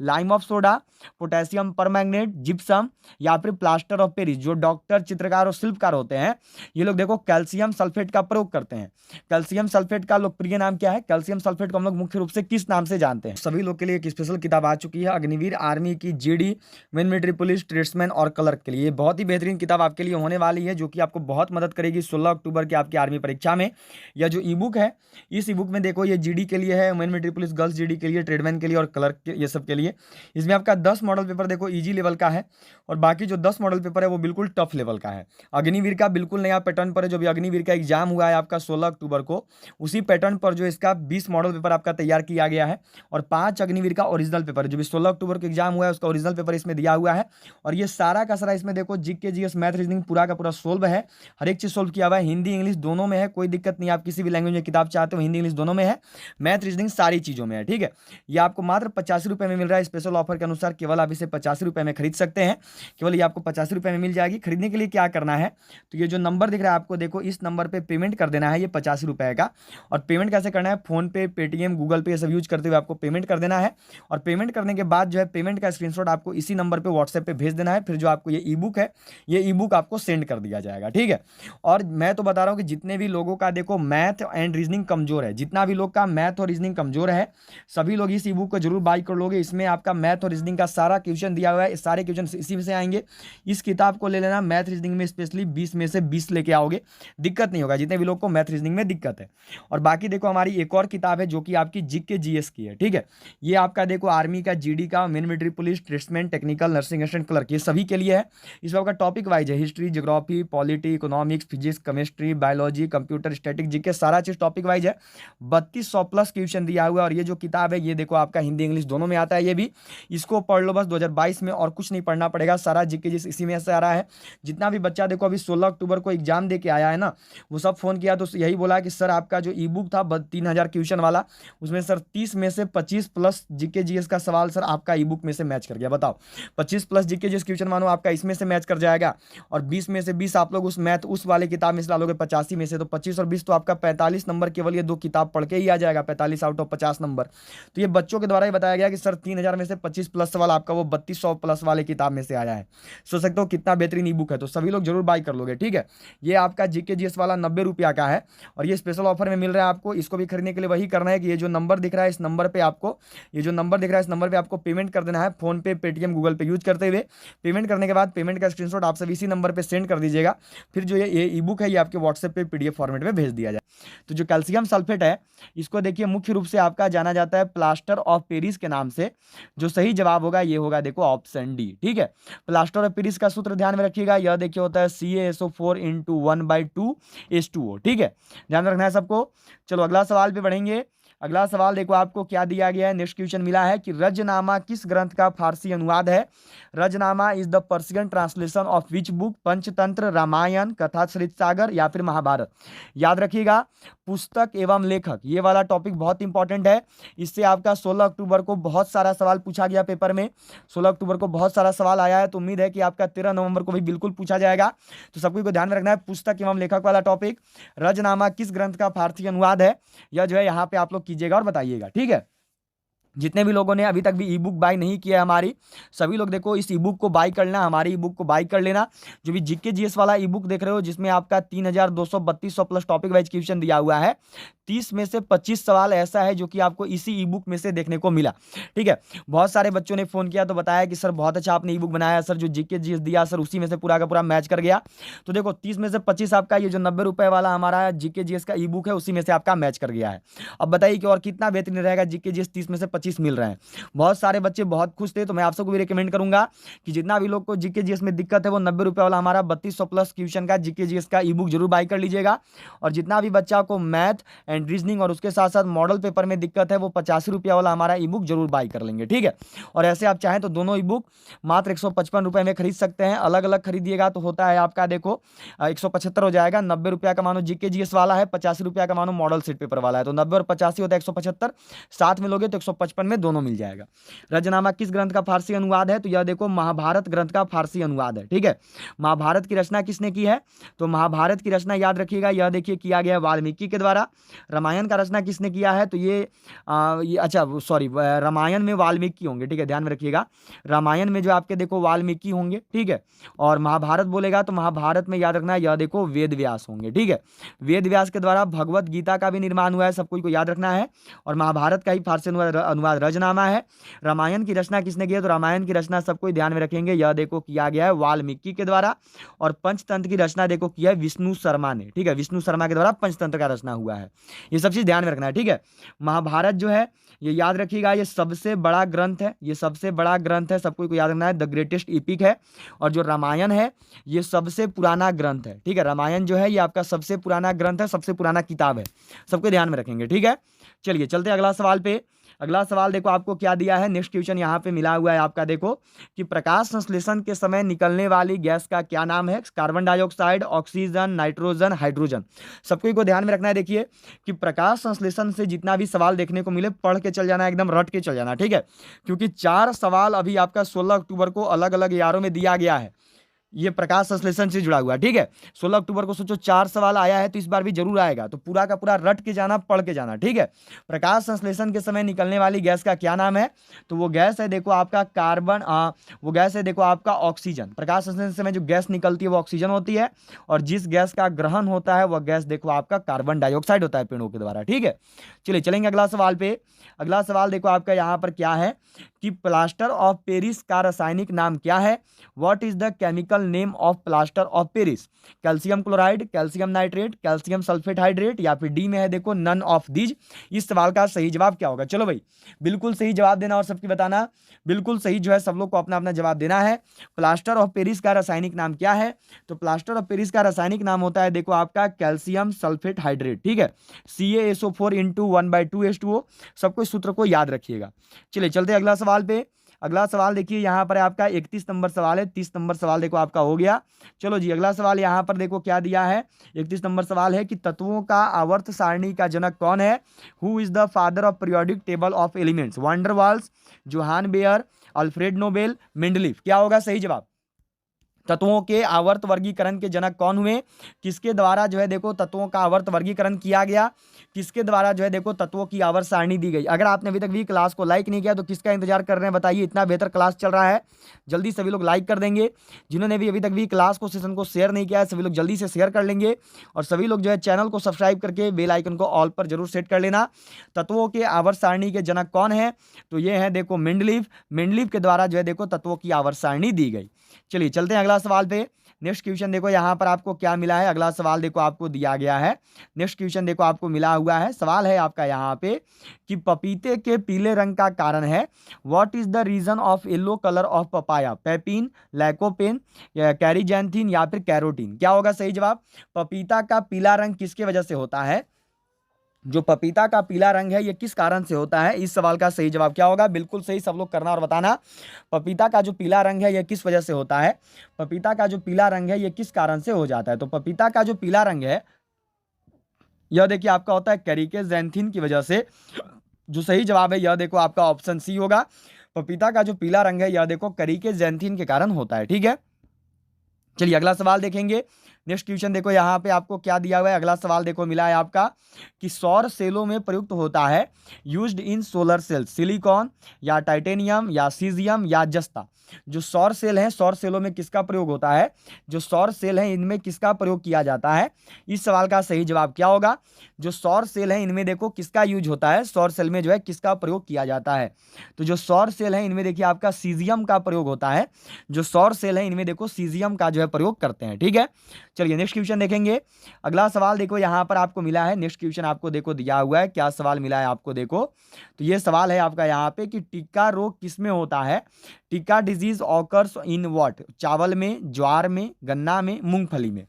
Lime of soda, potassium permanganate, gypsum या फिर प्लास्टर ऑफ पेरिस। जो डॉक्टर, चित्रकार और शिल्पकार होते हैं ये लोग देखो कैल्शियम सल्फेट का प्रयोग करते हैं। कैल्शियम सल्फेट का लोकप्रिय नाम क्या है? कैल्शियम सल्फेट को हम लोग मुख्य रूप से किस नाम से जानते हैं? सभी लोग के लिए एक स्पेशल किताब आ चुकी है, अग्निवीर आर्मी की GD, main military police, tradesman और क्लर्क के लिए। बहुत ही बेहतरीन किताब आपके लिए होने वाली है जो कि आपको बहुत मदद करेगी 16 अक्टूबर की आपकी आर्मी परीक्षा में। यह जो ई बुक है, इस ई बुक में देखो ये जीडी के लिए है, main military police girls GD के लिए, ट्रेडमैन के लिए और क्लर्क के, ये सब के लिए। इसमें आपका 10 मॉडल पेपर देखो इजी लेवल का है और बाकी जो 10 मॉडल पेपर है वो बिल्कुल टफ लेवल का है। अग्निवीर का बिल्कुल नया पैटर्न पर है। जो भी अग्निवीर का एग्जाम हुआ है आपका 16 अक्टूबर को, उसी पैटर्न पर जो इसका 20 मॉडल पेपर आपका तैयार किया गया है और 5 अग्निवीर का ओरिजिनल पेपर जो भी 16 अक्टूबर को एग्जाम हुआ है उसका ओरिजिनल पेपर इसमें दिया हुआ है। और ये सारा का सारा इसमें देखो जीके जीएस मैथ रीजनिंग पूरा का पूरा सोल्व है, हर एक चीज सोल्व किया हुआ है, हिंदी इंग्लिश दोनों में है, कोई दिक्कत नहीं। आप किसी भी लैंग्वेज में किताब चाहते हो हिंदी इंग्लिश दोनों में है, मैथ रीजनिंग सारी चीजों में है। ठीक है, ये आपको मात्र 85 रुपए में मिल रहा है, स्पेशल ऑफर के अनुसार केवल आप इसे 85 रुपए में खरीद सकते हैं, केवल ये आपको 85 रुपए में मिल जाएगी। खरीदने के लिए क्या करना है, तो ये जो नंबर दिख रहा है आपको, देखो इस नंबर पे पेमेंट कर देना है ये 85 रुपए का। और पेमेंट कैसे करना है, फोन पे, पेटीएम, गूगल पे सब यूज करते हुए आपको पेमेंट कर देना है। और पेमेंट करने के बाद जो है पेमेंट का स्क्रीनशॉट आपको इसी नंबर पे व्हाट्सएप पे भेज देना है, फिर जो आपको ये ई बुक है ये ई बुक आपको सेंड कर दिया जाएगा। ठीक है, और मैं तो बता रहा हूँ कि जितने भी लोगों का देखो मैथ एंड रीजनिंग कमजोर है, जितना भी लोग का मैथ और रीजनिंग कमजोर है, सभी लोग इस ई बुक को जरूर बाई कर लोगे। इसमें आपका मैथ और रीजनिंग का सारा क्वेश्चन दिया हुआ है, सारे क्वेश्चन इसी में से आएंगे। इस किताब को ले लेना, मैथ रीजनिंग में स्पेशली 20 में से 20 लेके आओगे, दिक्कत नहीं होगा जितने भी लोग को मैथ रीजनिंग में दिक्कत है। और बाकी देखो हमारी एक और किताब है जो कि आपकी जीके जीएस की है। ठीक है, ये आपका देखो आर्मी का, जीडी का, main military police, tradesman, technical, nursing assistant, clerk, ये सभी के लिए है। इसमें आपका टॉपिक वाइज है, history, geography, polity, economics, physics, chemistry, biology, computer, static, GK, सारा चीज टॉपिक वाइज है। 3200 प्लस क्वेश्चन दिया हुआ है। और ये जो किताब है ये देखो आपका हिंदी इंग्लिश दोनों में आता है, ये भी इसको पढ़ लो बस 2022 में, और कुछ नहीं पढ़ना पड़ेगा, सारा जीके जिस इसी में से आ रहा है। जितना भी बच्चा देखो अभी 16 अक्टूबर को एग्जाम दे के आया है ना, वो सब फोन किया तो यही बोला कि सर आपका जो ई बुक था 3000 क्वेश्चन वाला, उसमें सर 30 में से 25 प्लस जीके जीएस का सवाल सर आपका ई बुक में से मैच कर गया। बताओ 25 प्लस जीके जीएस क्वेश्चन मानो आपका इसमें से मैच कर जाएगा, और 20 में से 20 आप लोग उस मैथ उस वाले किताब में से डालोगे 85 में से, तो 25 और 20 तो आपका 45 नंबर केवल ये दो किताब पढ़ के ही आ जाएगा, 45 आउट ऑफ 50 नंबर। तो ये बच्चों के द्वारा ही बताया गया कि सर 3000 में से 25 प्लस सवाल आपका वो 3200 प्लस वाले किताब में से आया है। सोच सकते हो कितना बेहतरीन ई बुक है, तो सभी लोग जरूर बाई कर लोगे। ठीक है, ये आपका जीके जीएस वाला 90 रुपया का है और ये स्पेशल ऑफर में मिल रहा है आपको। इसको भी खरीदने के लिए वही करना है कि ये जो नंबर दिख रहा है इस नंबर पे आपको, ये जो नंबर दिख रहा है इस नंबर पे आपको पेमेंट कर देना है, फोन पे, पेटीएम, गूगल पे यूज करते हुए। पेमेंट करने के बाद पेमेंट का स्क्रीनशॉट आप सभी इसी नंबर पे सेंड कर दीजिएगा, फिर जो ये ई बुक है ये आपके व्हाट्सएप पे पीडीएफ फॉर्मेट में भेज दिया जाए। तो जो कैल्शियम सल्फेट है इसको देखिए मुख्य रूप से आपका जाना जाता है प्लास्टर ऑफ पेरिस के नाम से। जो सही जवाब होगा ये होगा देखो ऑप्शन डी। ठीक है, प्लास्टर ऑफ पेरिस का सूत्र ध्यान में रखिएगा, यह देखिए होता है CaSO4 × 1/2H2O। ठीक है, ध्यान रखना है सबको। चलो अगला सवाल पे बढ़ेंगे। अगला सवाल देखो आपको क्या दिया गया है, नेक्स्ट क्वेश्चन मिला है कि रजनामा किस ग्रंथ का फारसी अनुवाद है। Razmnama is the Persian translation of which book, Panchatantra, Ramayana, Katha Sarit सागर या फिर महाभारत। याद रखिएगा पुस्तक एवं लेखक, ये वाला टॉपिक बहुत इंपॉर्टेंट है। इससे आपका 16 अक्टूबर को बहुत सारा सवाल पूछा गया पेपर में, 16 अक्टूबर को बहुत सारा सवाल आया है, तो उम्मीद है कि आपका 13 नवंबर को भी बिल्कुल पूछा जाएगा। तो सबको ध्यान में रखना है, पुस्तक एवं लेखक वाला टॉपिक, रजनामा किस ग्रंथ का फारसी अनुवाद है, यह जो है यहाँ पे आप लोग कीजिएगा और बताइएगा। ठीक है, जितने भी लोगों ने अभी तक भी ई बुक बाई नहीं किया है हमारी, सभी लोग देखो इस ई बुक को बाई कर लेना, हमारी ई बुक को बाई कर लेना। जो भी जीके जीएस वाला ई बुक देख रहे हो जिसमें आपका 3200 प्लस टॉपिक वाइज क्वेश्चन दिया हुआ है, 30 में से 25 सवाल ऐसा है जो कि आपको इसी ई बुक में से देखने को मिला। ठीक है, बहुत सारे बच्चों ने फोन किया तो बताया कि सर बहुत अच्छा आपने ई बुक बनाया सर, जो जीके जीएस दिया सर उसी में से पूरा का पूरा मैच कर गया। तो देखो 30 में से 25 आपका ये जो 90 रुपए वाला हमारा जीके जीएस का ई बुक है उसी में से आपका मैच कर गया है। अब बताइए कि और कितना बेहतरीन रहेगा, जीके जीएस 30 में से 25 मिल रहे हैं। बहुत सारे बच्चे बहुत खुश थे, तो मैं आप सबको भी रिकमेंड करूंगा कि जितना भी लोग को जीके जीएस में दिक्कत है वो 90 रुपए वाला हमारा 3200 प्लस क्वेश्चन का जीके जीएस का ई बुक जरूर बाई कर लीजिएगा। और जितना भी बच्चा को मैथ एंड रीजनिंग और उसके साथ साथ मॉडल पेपर में दिक्कत है वो 85 रुपया वाला हमारा ई बुक जरूर बाई कर लेंगे। ठीक है, और ऐसे आप चाहें तो दोनों ई बुक मात्र 155 रुपए में खरीद सकते हैं। अलग अलग खरीदिएगा तो होता है आपका देखो 175 हो जाएगा। 90 रुपया का मानो जीके जीएस वाला है, 85 रुपया का मानो मॉडल सेट पेपर वाला है, तो 90 और 85 होता है 175, साथ में लोगे तो 155 में दोनों मिल जाएगा। रजनामा किस ग्रंथ का फारसी अनुवाद है, तो यह देखो महाभारत ग्रंथ का फारसी अनुवाद है। ठीक है, महाभारत की रचना किसने की है, तो महाभारत की रचना याद रखिएगा यह देखिए किया गया वाल्मीकि के द्वारा। रामायण का रचना किसने किया है, तो ये अच्छा सॉरी रामायण में वाल्मीकि होंगे। ठीक है, ध्यान में रखिएगा रामायण में जो आपके देखो वाल्मीकि होंगे। ठीक है, और महाभारत बोलेगा तो महाभारत में याद रखना है यह देखो वेद व्यास होंगे। ठीक है, वेद व्यास के द्वारा भगवत गीता का भी निर्माण हुआ है, सब कुछ को याद रखना है। और महाभारत का ही फारसी अनुवाद अनुवाद रजनामा है। रामायण की रचना किसने की है? तो रामायण की रचना सबको ध्यान में रखेंगे, यह देखो किया गया है वाल्मीकि के द्वारा। और पंचतंत्र की रचना देखो किया है विष्णु शर्मा ने, ठीक है, विष्णु शर्मा के द्वारा पंचतंत्र का रचना हुआ है। ये सब चीज ध्यान में रखना है, ठीक है। महाभारत जो है ये याद रखिएगा, ये सबसे बड़ा ग्रंथ है, ये सबसे बड़ा ग्रंथ है, सबको को याद रखना है, द ग्रेटेस्ट इपिक है। और जो रामायण है ये सबसे पुराना ग्रंथ है, ठीक है। रामायण जो है ये आपका सबसे पुराना ग्रंथ है, सबसे पुराना किताब है, सबको ध्यान में रखेंगे, ठीक है। चलिए चलते हैं अगला सवाल पे। अगला सवाल देखो आपको क्या दिया है, नेक्स्ट क्वेश्चन यहाँ पे मिला हुआ है आपका, देखो कि प्रकाश संश्लेषण के समय निकलने वाली गैस का क्या नाम है? Carbon dioxide, oxygen, nitrogen, hydrogen. सबको को ध्यान में रखना है। देखिए कि प्रकाश संश्लेषण से जितना भी सवाल देखने को मिले पढ़ के चल जाना, एकदम रट के चल जाना, ठीक है, क्योंकि 4 सवाल अभी आपका 16 अक्टूबर को अलग अलग यारों में दिया गया है, ये प्रकाश संश्लेषण से जुड़ा हुआ है, ठीक है। 16 अक्टूबर को सोचो 4 सवाल आया है, तो इस बार भी जरूर आएगा, तो पूरा का पूरा रट के जाना, पढ़ के जाना, ठीक है। प्रकाश संश्लेषण के समय निकलने वाली गैस का क्या नाम है? तो वो गैस है देखो आपका कार्बन, वो गैस है देखो आपका ऑक्सीजन। प्रकाश संश्लेषण के समय जो गैस निकलती है वो ऑक्सीजन होती है, और जिस गैस का ग्रहण होता है वह गैस देखो आपका कार्बन डाइऑक्साइड होता है पेड़ों के द्वारा, ठीक है। चलिए चलेंगे अगला सवाल पे। अगला सवाल देखो आपका यहाँ पर क्या है कि प्लास्टर ऑफ पेरिस का रासायनिक नाम क्या है? What is the chemical name of plaster of Paris? Calcium chloride, calcium nitrate, calcium sulphate hydrate, या फिर डी में है देखो नन ऑफ दीज। इस सवाल का सही जवाब क्या होगा? चलो भाई बिल्कुल सही जवाब देना और सबकी बताना, बिल्कुल सही जो है सब लोग को अपना अपना जवाब देना है। प्लास्टर ऑफ पेरिस का रासायनिक नाम क्या है? तो प्लास्टर ऑफ पेरिस का रासायनिक नाम होता है देखो आपका कैल्शियम सल्फेट हाइड्रेट, ठीक है, CaSO4 × 1/2H2O। सबको इस सूत्र को याद रखिएगा। चलिए चलते हैं अगला सवाल पे। अगला सवाल देखिए यहाँ पर आपका 31 नंबर सवाल है, 30 नंबर सवाल देखो आपका हो गया। चलो जी अगला सवाल यहाँ पर देखो क्या दिया है, 31 नंबर सवाल है कि तत्वों का आवर्त सारणी का जनक कौन है? Who is the father of periodic table of elements? Van der Waals, Johann Baeyer, Alfred Nobel, Mendeleev. क्या होगा सही जवाब? तत्वों के आवर्त वर्गीकरण के जनक कौन हुए? किसके द्वारा जो है देखो तत्वों का आवर्त वर्गीकरण किया गया? किसके द्वारा जो है देखो तत्वों की आवर्त सारणी दी गई? अगर आपने अभी तक भी क्लास को लाइक नहीं किया तो किसका इंतजार कर रहे हैं बताइए, इतना बेहतर क्लास चल रहा है, जल्दी सभी लोग लाइक कर देंगे। जिन्होंने भी अभी तक भी क्लास को सेशन को शेयर नहीं किया है सभी लोग जल्दी से शेयर कर लेंगे, और सभी लोग जो है चैनल को सब्सक्राइब करके बेल आइकन को ऑल पर जरूर सेट कर लेना। तत्वों के आवर्त सारणी के जनक कौन है? तो ये है देखो मेंडलीफ। मेंडलीफ के द्वारा जो है देखो तत्वों की आवर्त सारणी दी गई। चलिए चलते हैं अगला सवाल पे। नेक्स्ट क्वेश्चन देखो यहाँ पर आपको क्या मिला है, अगला सवाल देखो आपको दिया गया है। नेक्स्ट क्वेश्चन देखो आपको मिला हुआ है, सवाल है आपका यहाँ पे कि पपीते के पीले रंग का कारण है? What is the reason of yellow colour of papaya? Papain, lycopene, caricaxanthin, या फिर कैरोटीन। क्या होगा सही जवाब? पपीता का पीला रंग किसके वजह से होता है? जो पपीता का पीला रंग है ये किस कारण से होता है? इस सवाल का सही जवाब क्या होगा? बिल्कुल सही सब लोग करना और बताना। पपीता का जो पीला रंग है ये किस वजह से होता है? पपीता का जो पीला रंग है ये किस कारण से हो जाता है? तो पपीता का जो पीला रंग है यह देखिए आपका होता है कैरीकेजेंथिन की वजह से। जो सही जवाब है यह देखो आपका ऑप्शन सी होगा। पपीता का जो पीला रंग है यह देखो कैरीकेजेंथिन के कारण होता है, ठीक है। चलिए अगला सवाल देखेंगे। नेक्स्ट क्वेश्चन देखो यहाँ पे आपको क्या दिया हुआ है, अगला सवाल देखो मिला है आपका कि सौर सेलों में प्रयुक्त होता है used in solar cell, silicon या टाइटेनियम या सीजियम या जस्ता। जो सौर सेल है सौर सेलों में किसका प्रयोग होता है? जो सौर सेल है इनमें किसका प्रयोग किया जाता है? इस सवाल का सही जवाब क्या होगा? जो सौर सेल है इनमें देखो किसका यूज होता है, सौर सेल में जो है किसका प्रयोग किया जाता है? तो जो सौर सेल है इनमें देखिए आपका सीजियम का प्रयोग होता है। जो सौर सेल है इनमें देखो सीजियम का जो है प्रयोग करते हैं, ठीक है। चलिए नेक्स्ट क्वेश्चन देखेंगे। अगला सवाल देखो यहाँ पर आपको मिला है, नेक्स्ट क्वेश्चन आपको देखो दिया हुआ है, क्या सवाल मिला है आपको देखो। तो ये सवाल है आपका यहाँ पे कि टिक्का रोग किसमें होता है? Tikka disease occurs in what? चावल में, ज्वार में, गन्ना में, मूंगफली में।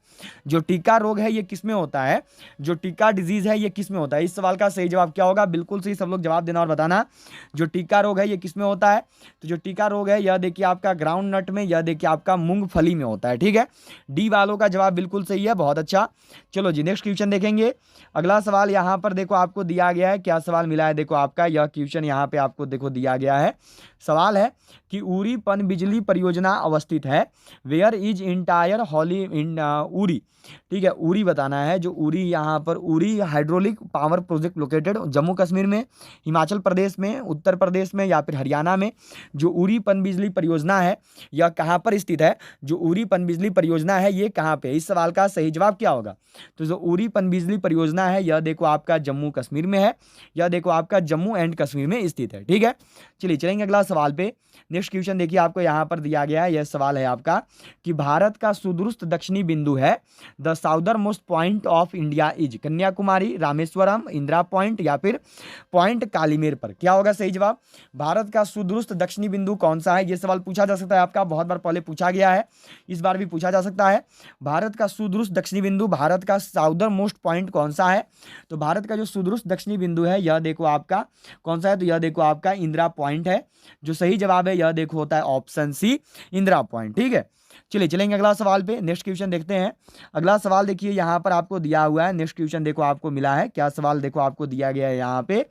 जो टिक्का रोग है ये किसमें होता है? जो टिक्का डिजीज है ये किसमें होता है? इस सवाल का सही जवाब क्या होगा? बिल्कुल सही सब लोग जवाब देना और बताना। जो टिक्का रोग है ये किसमें होता है? तो जो टिक्का रोग है यह देखिए आपका ग्राउंड नट में, यह देखिए आपका मूंगफली में होता है, ठीक है। डी वालों का जवाब बिल्कुल सही है, बहुत अच्छा। चलो जी नेक्स्ट क्वेश्चन देखेंगे। अगला सवाल यहाँ पर देखो आपको दिया गया है, क्या सवाल मिला है देखो आपका, यह क्वेश्चन यहाँ पे आपको देखो दिया गया है। सवाल है कि उरी पनबिजली परियोजना अवस्थित है, वेयर इज इंटायर हॉली इन उरी, ठीक है। उरी बताना है, जो उरी यहाँ पर Uri hydraulic power project located Jammu Kashmir में, हिमाचल प्रदेश में, उत्तर प्रदेश में, या फिर हरियाणा में। जो उरी पनबिजली परियोजना है यह कहाँ पर स्थित है? जो उरी पनबिजली परियोजना है ये कहाँ पे? इस इस सवाल का सही जवाब क्या होगा? तो जो उरी पनबिजली परियोजना है यह देखो आपका जम्मू कश्मीर में है, यह देखो आपका जम्मू एंड कश्मीर में स्थित है। ठीक है, चलिए चलेंगे अगला सवाल पे। नेक्स्ट क्वेश्चन देखिए आपको यहाँ पर दिया गया है, यह सवाल है आपका कि भारत का सुदूरस्थ दक्षिणी बिंदु है, the southernmost point of India is Kanyakumari, Rameswaram, Indira point या फिर पॉइंट कालीमेर पर। क्या होगा सही जवाब? भारत का सुदूरस्थ दक्षिणी बिंदु कौन सा है? यह सवाल पूछा जा सकता है आपका, बहुत बार पहले पूछा गया है, इस बार भी पूछा जा सकता है। भारत का सुदूरस्थ दक्षिणी बिंदु, भारत का साउदर मोस्ट पॉइंट कौन सा है? तो भारत का जो सुदूरस्थ दक्षिणी बिंदु है यह देखो आपका कौन सा है? तो यह देखो आपका इंदिरा पॉइंट है। जो सही जवाब है यह देखो होता है ऑप्शन सी, इंदिरा पॉइंट। ठीक है, चलिए चलेंगे अगला सवाल पे। नेक्स्ट क्वेश्चन देखते हैं। अगला सवाल देखिए यहाँ पर आपको दिया हुआ है, नेक्स्ट क्वेश्चन देखो आपको मिला है क्या सवाल देखो आपको दिया गया है यहाँ पे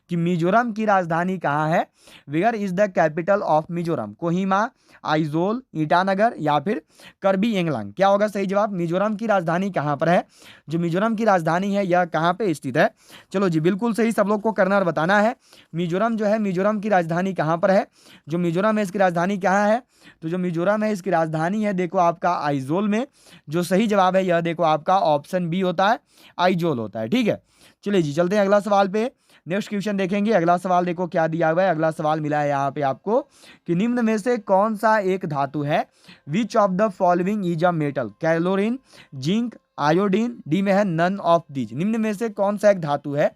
कि मिजोरम की राजधानी कहाँ है? Where is the capital of Mizoram? Kohima, Aizawl, Itanagar या फिर करबी एंगलांग? क्या होगा सही जवाब? मिजोरम की राजधानी कहाँ पर है? जो मिजोरम की राजधानी है यह कहाँ पे स्थित है? चलो जी, बिल्कुल सही, सब लोग को करना और बताना है। मिजोरम जो है, मिजोरम की राजधानी कहाँ पर है? जो मिजोरम है इसकी राजधानी कहाँ है? तो जो मिजोरम है इसकी राजधानी है देखो आपका आइजोल में। जो सही जवाब है यह देखो आपका ऑप्शन बी होता है, आइजोल होता है। ठीक है, चलिए जी चलते हैं अगला सवाल पे। नेक्स्ट क्वेश्चन देखेंगे। अगला सवाल देखो क्या दिया हुआ है। अगला सवाल मिला है यहाँ पे आपको कि निम्न में से कौन सा एक धातु है? Which of the following is a metal? Chlorine, zinc, iodine, D में है नन ऑफ दीज। निम्न में से कौन सा एक धातु है?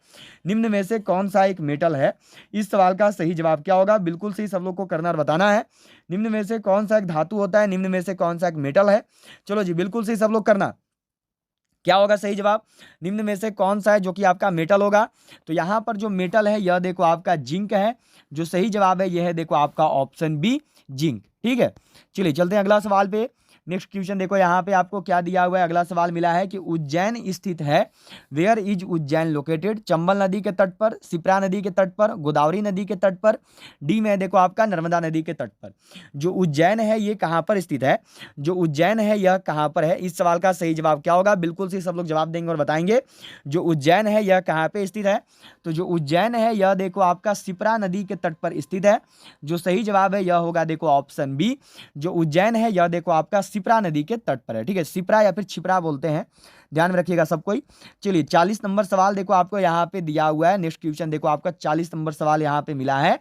निम्न में से कौन सा एक मेटल है? इस सवाल का सही जवाब क्या होगा? बिल्कुल सही, सब लोग को करना और बताना है। निम्न में से कौन सा एक धातु होता है? निम्न में से कौन सा एक मेटल है? चलो जी, बिल्कुल सही, सब लोग करना। क्या होगा सही जवाब? निम्न में से कौन सा है जो कि आपका मेटल होगा? तो यहाँ पर जो मेटल है यह देखो आपका जिंक है। जो सही जवाब है यह है देखो आपका ऑप्शन बी, जिंक। ठीक है, चलिए चलते हैं अगला सवाल पे। नेक्स्ट क्वेश्चन देखो यहाँ पे आपको क्या दिया हुआ है। अगला सवाल मिला है कि उज्जैन स्थित है, where is Ujjain located? Chambal नदी के तट पर, शिप्रा नदी के तट पर, गोदावरी नदी के तट पर, डी में देखो आपका नर्मदा नदी के तट पर। जो उज्जैन है ये कहाँ पर स्थित है? जो उज्जैन है यह कहाँ पर है? इस सवाल का सही जवाब क्या होगा? बिल्कुल सही, सब लोग जवाब देंगे और बताएंगे। जो उज्जैन है यह कहाँ पे स्थित है? तो जो उज्जैन है यह देखो आपका शिप्रा नदी के तट पर स्थित है। जो सही जवाब है यह होगा देखो ऑप्शन बी। जो उज्जैन है यह देखो आपका शिप्रा नदी के तट पर है। ठीक है, शिप्रा या फिर छिप्रा बोलते हैं, ध्यान में रखिएगा सब कोई। चलिए 40 नंबर सवाल देखो आपको यहाँ पे दिया हुआ है। नेक्स्ट क्वेश्चन देखो आपका 40 नंबर सवाल यहाँ पे मिला है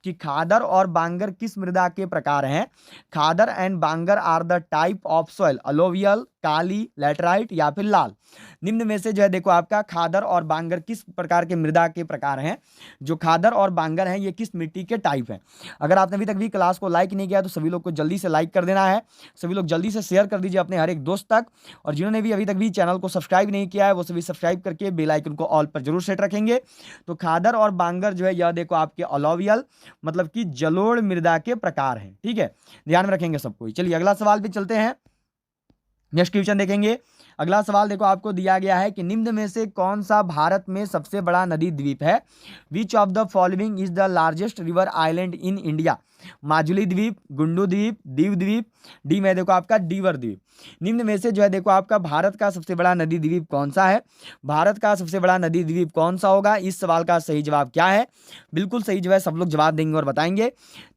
कि खादर और बांगर किस मृदा के प्रकार हैं? Khadar and bangar are the type of soil, alluvial, काली, लैटराइट या फिर लाल? निम्न में से जो है देखो आपका खादर और बांगर किस प्रकार के मृदा के प्रकार हैं? जो खादर और बांगर हैं ये किस मिट्टी के टाइप हैं? अगर आपने अभी तक भी क्लास को लाइक नहीं किया तो सभी लोग को जल्दी से लाइक कर देना है। सभी लोग जल्दी से शेयर कर दीजिए अपने हर एक दोस्त तक। और जिन्होंने भी अभी तक भी चैनल को सब्सक्राइब नहीं किया है वो सभी सब्सक्राइब करके बेल आइकन को ऑल पर जरूर सेट रखेंगे। तो खादर और बांगर जो है यह देखो आपके अलोवियल मतलब कि जलोढ़ मृदा के प्रकार हैं। ठीक है, ध्यान में रखेंगे सबको। चलिए अगला सवाल पे चलते हैं। नेक्स्ट क्वेश्चन देखेंगे। अगला सवाल देखो आपको दिया गया है कि निम्न में से कौन सा भारत में सबसे बड़ा नदी द्वीप है? Which of the following is the largest river island in India? Majuli द्वीप, गुंडू द्वीप, दीव द्वीप, डी में देखो आपका डीवर द्वीप। निम्न में से जो है देखो आपका भारत का सबसे बड़ा नदी द्वीप कौन सा है? भारत का सबसे बड़ा नदी द्वीप कौन सा होगा? इस सवाल का सही जवाब क्या है? बिल्कुल सही जो है सब लोग जवाब देंगे और बताएंगे।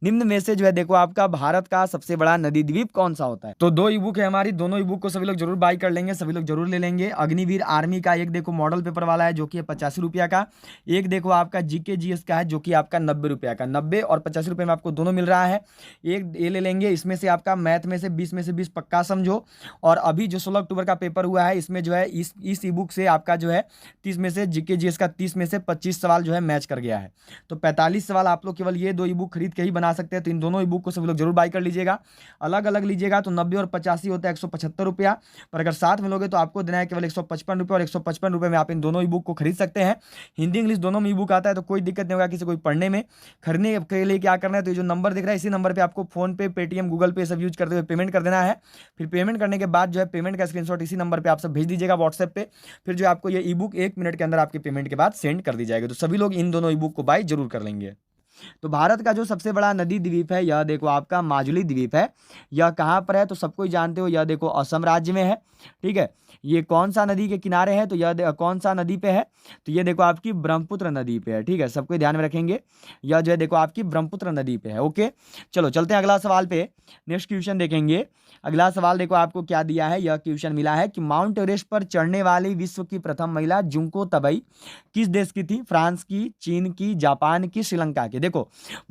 निम्न में से जो है देखो आपका भारत का सबसे बड़ा नदी द्वीप कौन सा होता है? तो 2 ई बुक है हमारी, दोनों ई बुक को सभी लोग जरूर बाय कर लेंगे, सभी लोग जरूर ले लेंगे। अग्निवीर आर्मी का एक देखो मॉडल पेपर वाला है जो कि है 85 रुपया का। एक देखो आपका जीके जीएस का है जो कि आपका 90 रुपया का। 90 और 85 रुपये में आपको दोनों मिल रहा है। एक ये ले लेंगे, इसमें से आपका मैथ में से 20 में से 20 पक्का समझो। और अभी जो 16 अक्टूबर का पेपर हुआ है इसमें जो है इस ई बुक से आपका जो है 30 में से जीके जीएस का 30 में से 25 सवाल जो है मैच कर गया है। तो 45 सवाल आप लोग केवल ये 2 ई बुक खरीद के ही बना सकते हैं। तो इन दोनों ई बुक को सभी लोग जरूर बाय कर लीजिएगा। अलग अलग लीजिएगा तो 90 और 85 होता है 175 रुपया, पर अगर साथ में लोगे तो आपको देना है केवल 155 रुपये। और 155 रुपये में आप इन दोनों ई बुक को खरीद सकते हैं। हिंदी इंग्लिश दोनों में ई बुक आता है तो कोई दिक्कत नहीं होगा किसी को पढ़ने में। खरीदने के लिए क्या करना है, तो ये जो नंबर दिख रहा है इसी नंबर पर आपको फोन पे, पेटीएम, गूगल पे सब यूज करते हुए पेमेंट कर देना है। फिर पेमेंट करने के बाद जो है पेमेंट का स्क्रीनशॉट इसी नंबर पे आप सब भेज दीजिएगा व्हाट्सएप पे। फिर जो आपको ये ई बुक 1 मिनट के अंदर आपके पेमेंट के बाद सेंड कर दी जाएगी। तो सभी लोग इन दोनों ई बुक को बाय जरूर कर लेंगे। तो भारत का जो सबसे बड़ा नदी द्वीप है यह देखो आपका माजुली द्वीप है। यह कहाँ पर है? तो सबको ही जानते हो, यह देखो असम राज्य में है। ठीक है, ये कौन सा नदी के किनारे है, तो यह कौन सा नदी पे है, तो ये देखो आपकी ब्रह्मपुत्र नदी पे है। ठीक है, सबको ध्यान में रखेंगे, यह जो है देखो आपकी ब्रह्मपुत्र नदी पे है। ओके, चलो चलते हैं अगला सवाल पे। नेक्स्ट क्वेश्चन देखेंगे। अगला सवाल देखो आपको क्या दिया है, यह क्वेश्चन मिला है कि माउंट एवरेस्ट पर चढ़ने वाली विश्व की प्रथम महिला जुंको तबई किस देश की थी? फ्रांस की, चीन की, जापान की, श्रीलंका की। देखो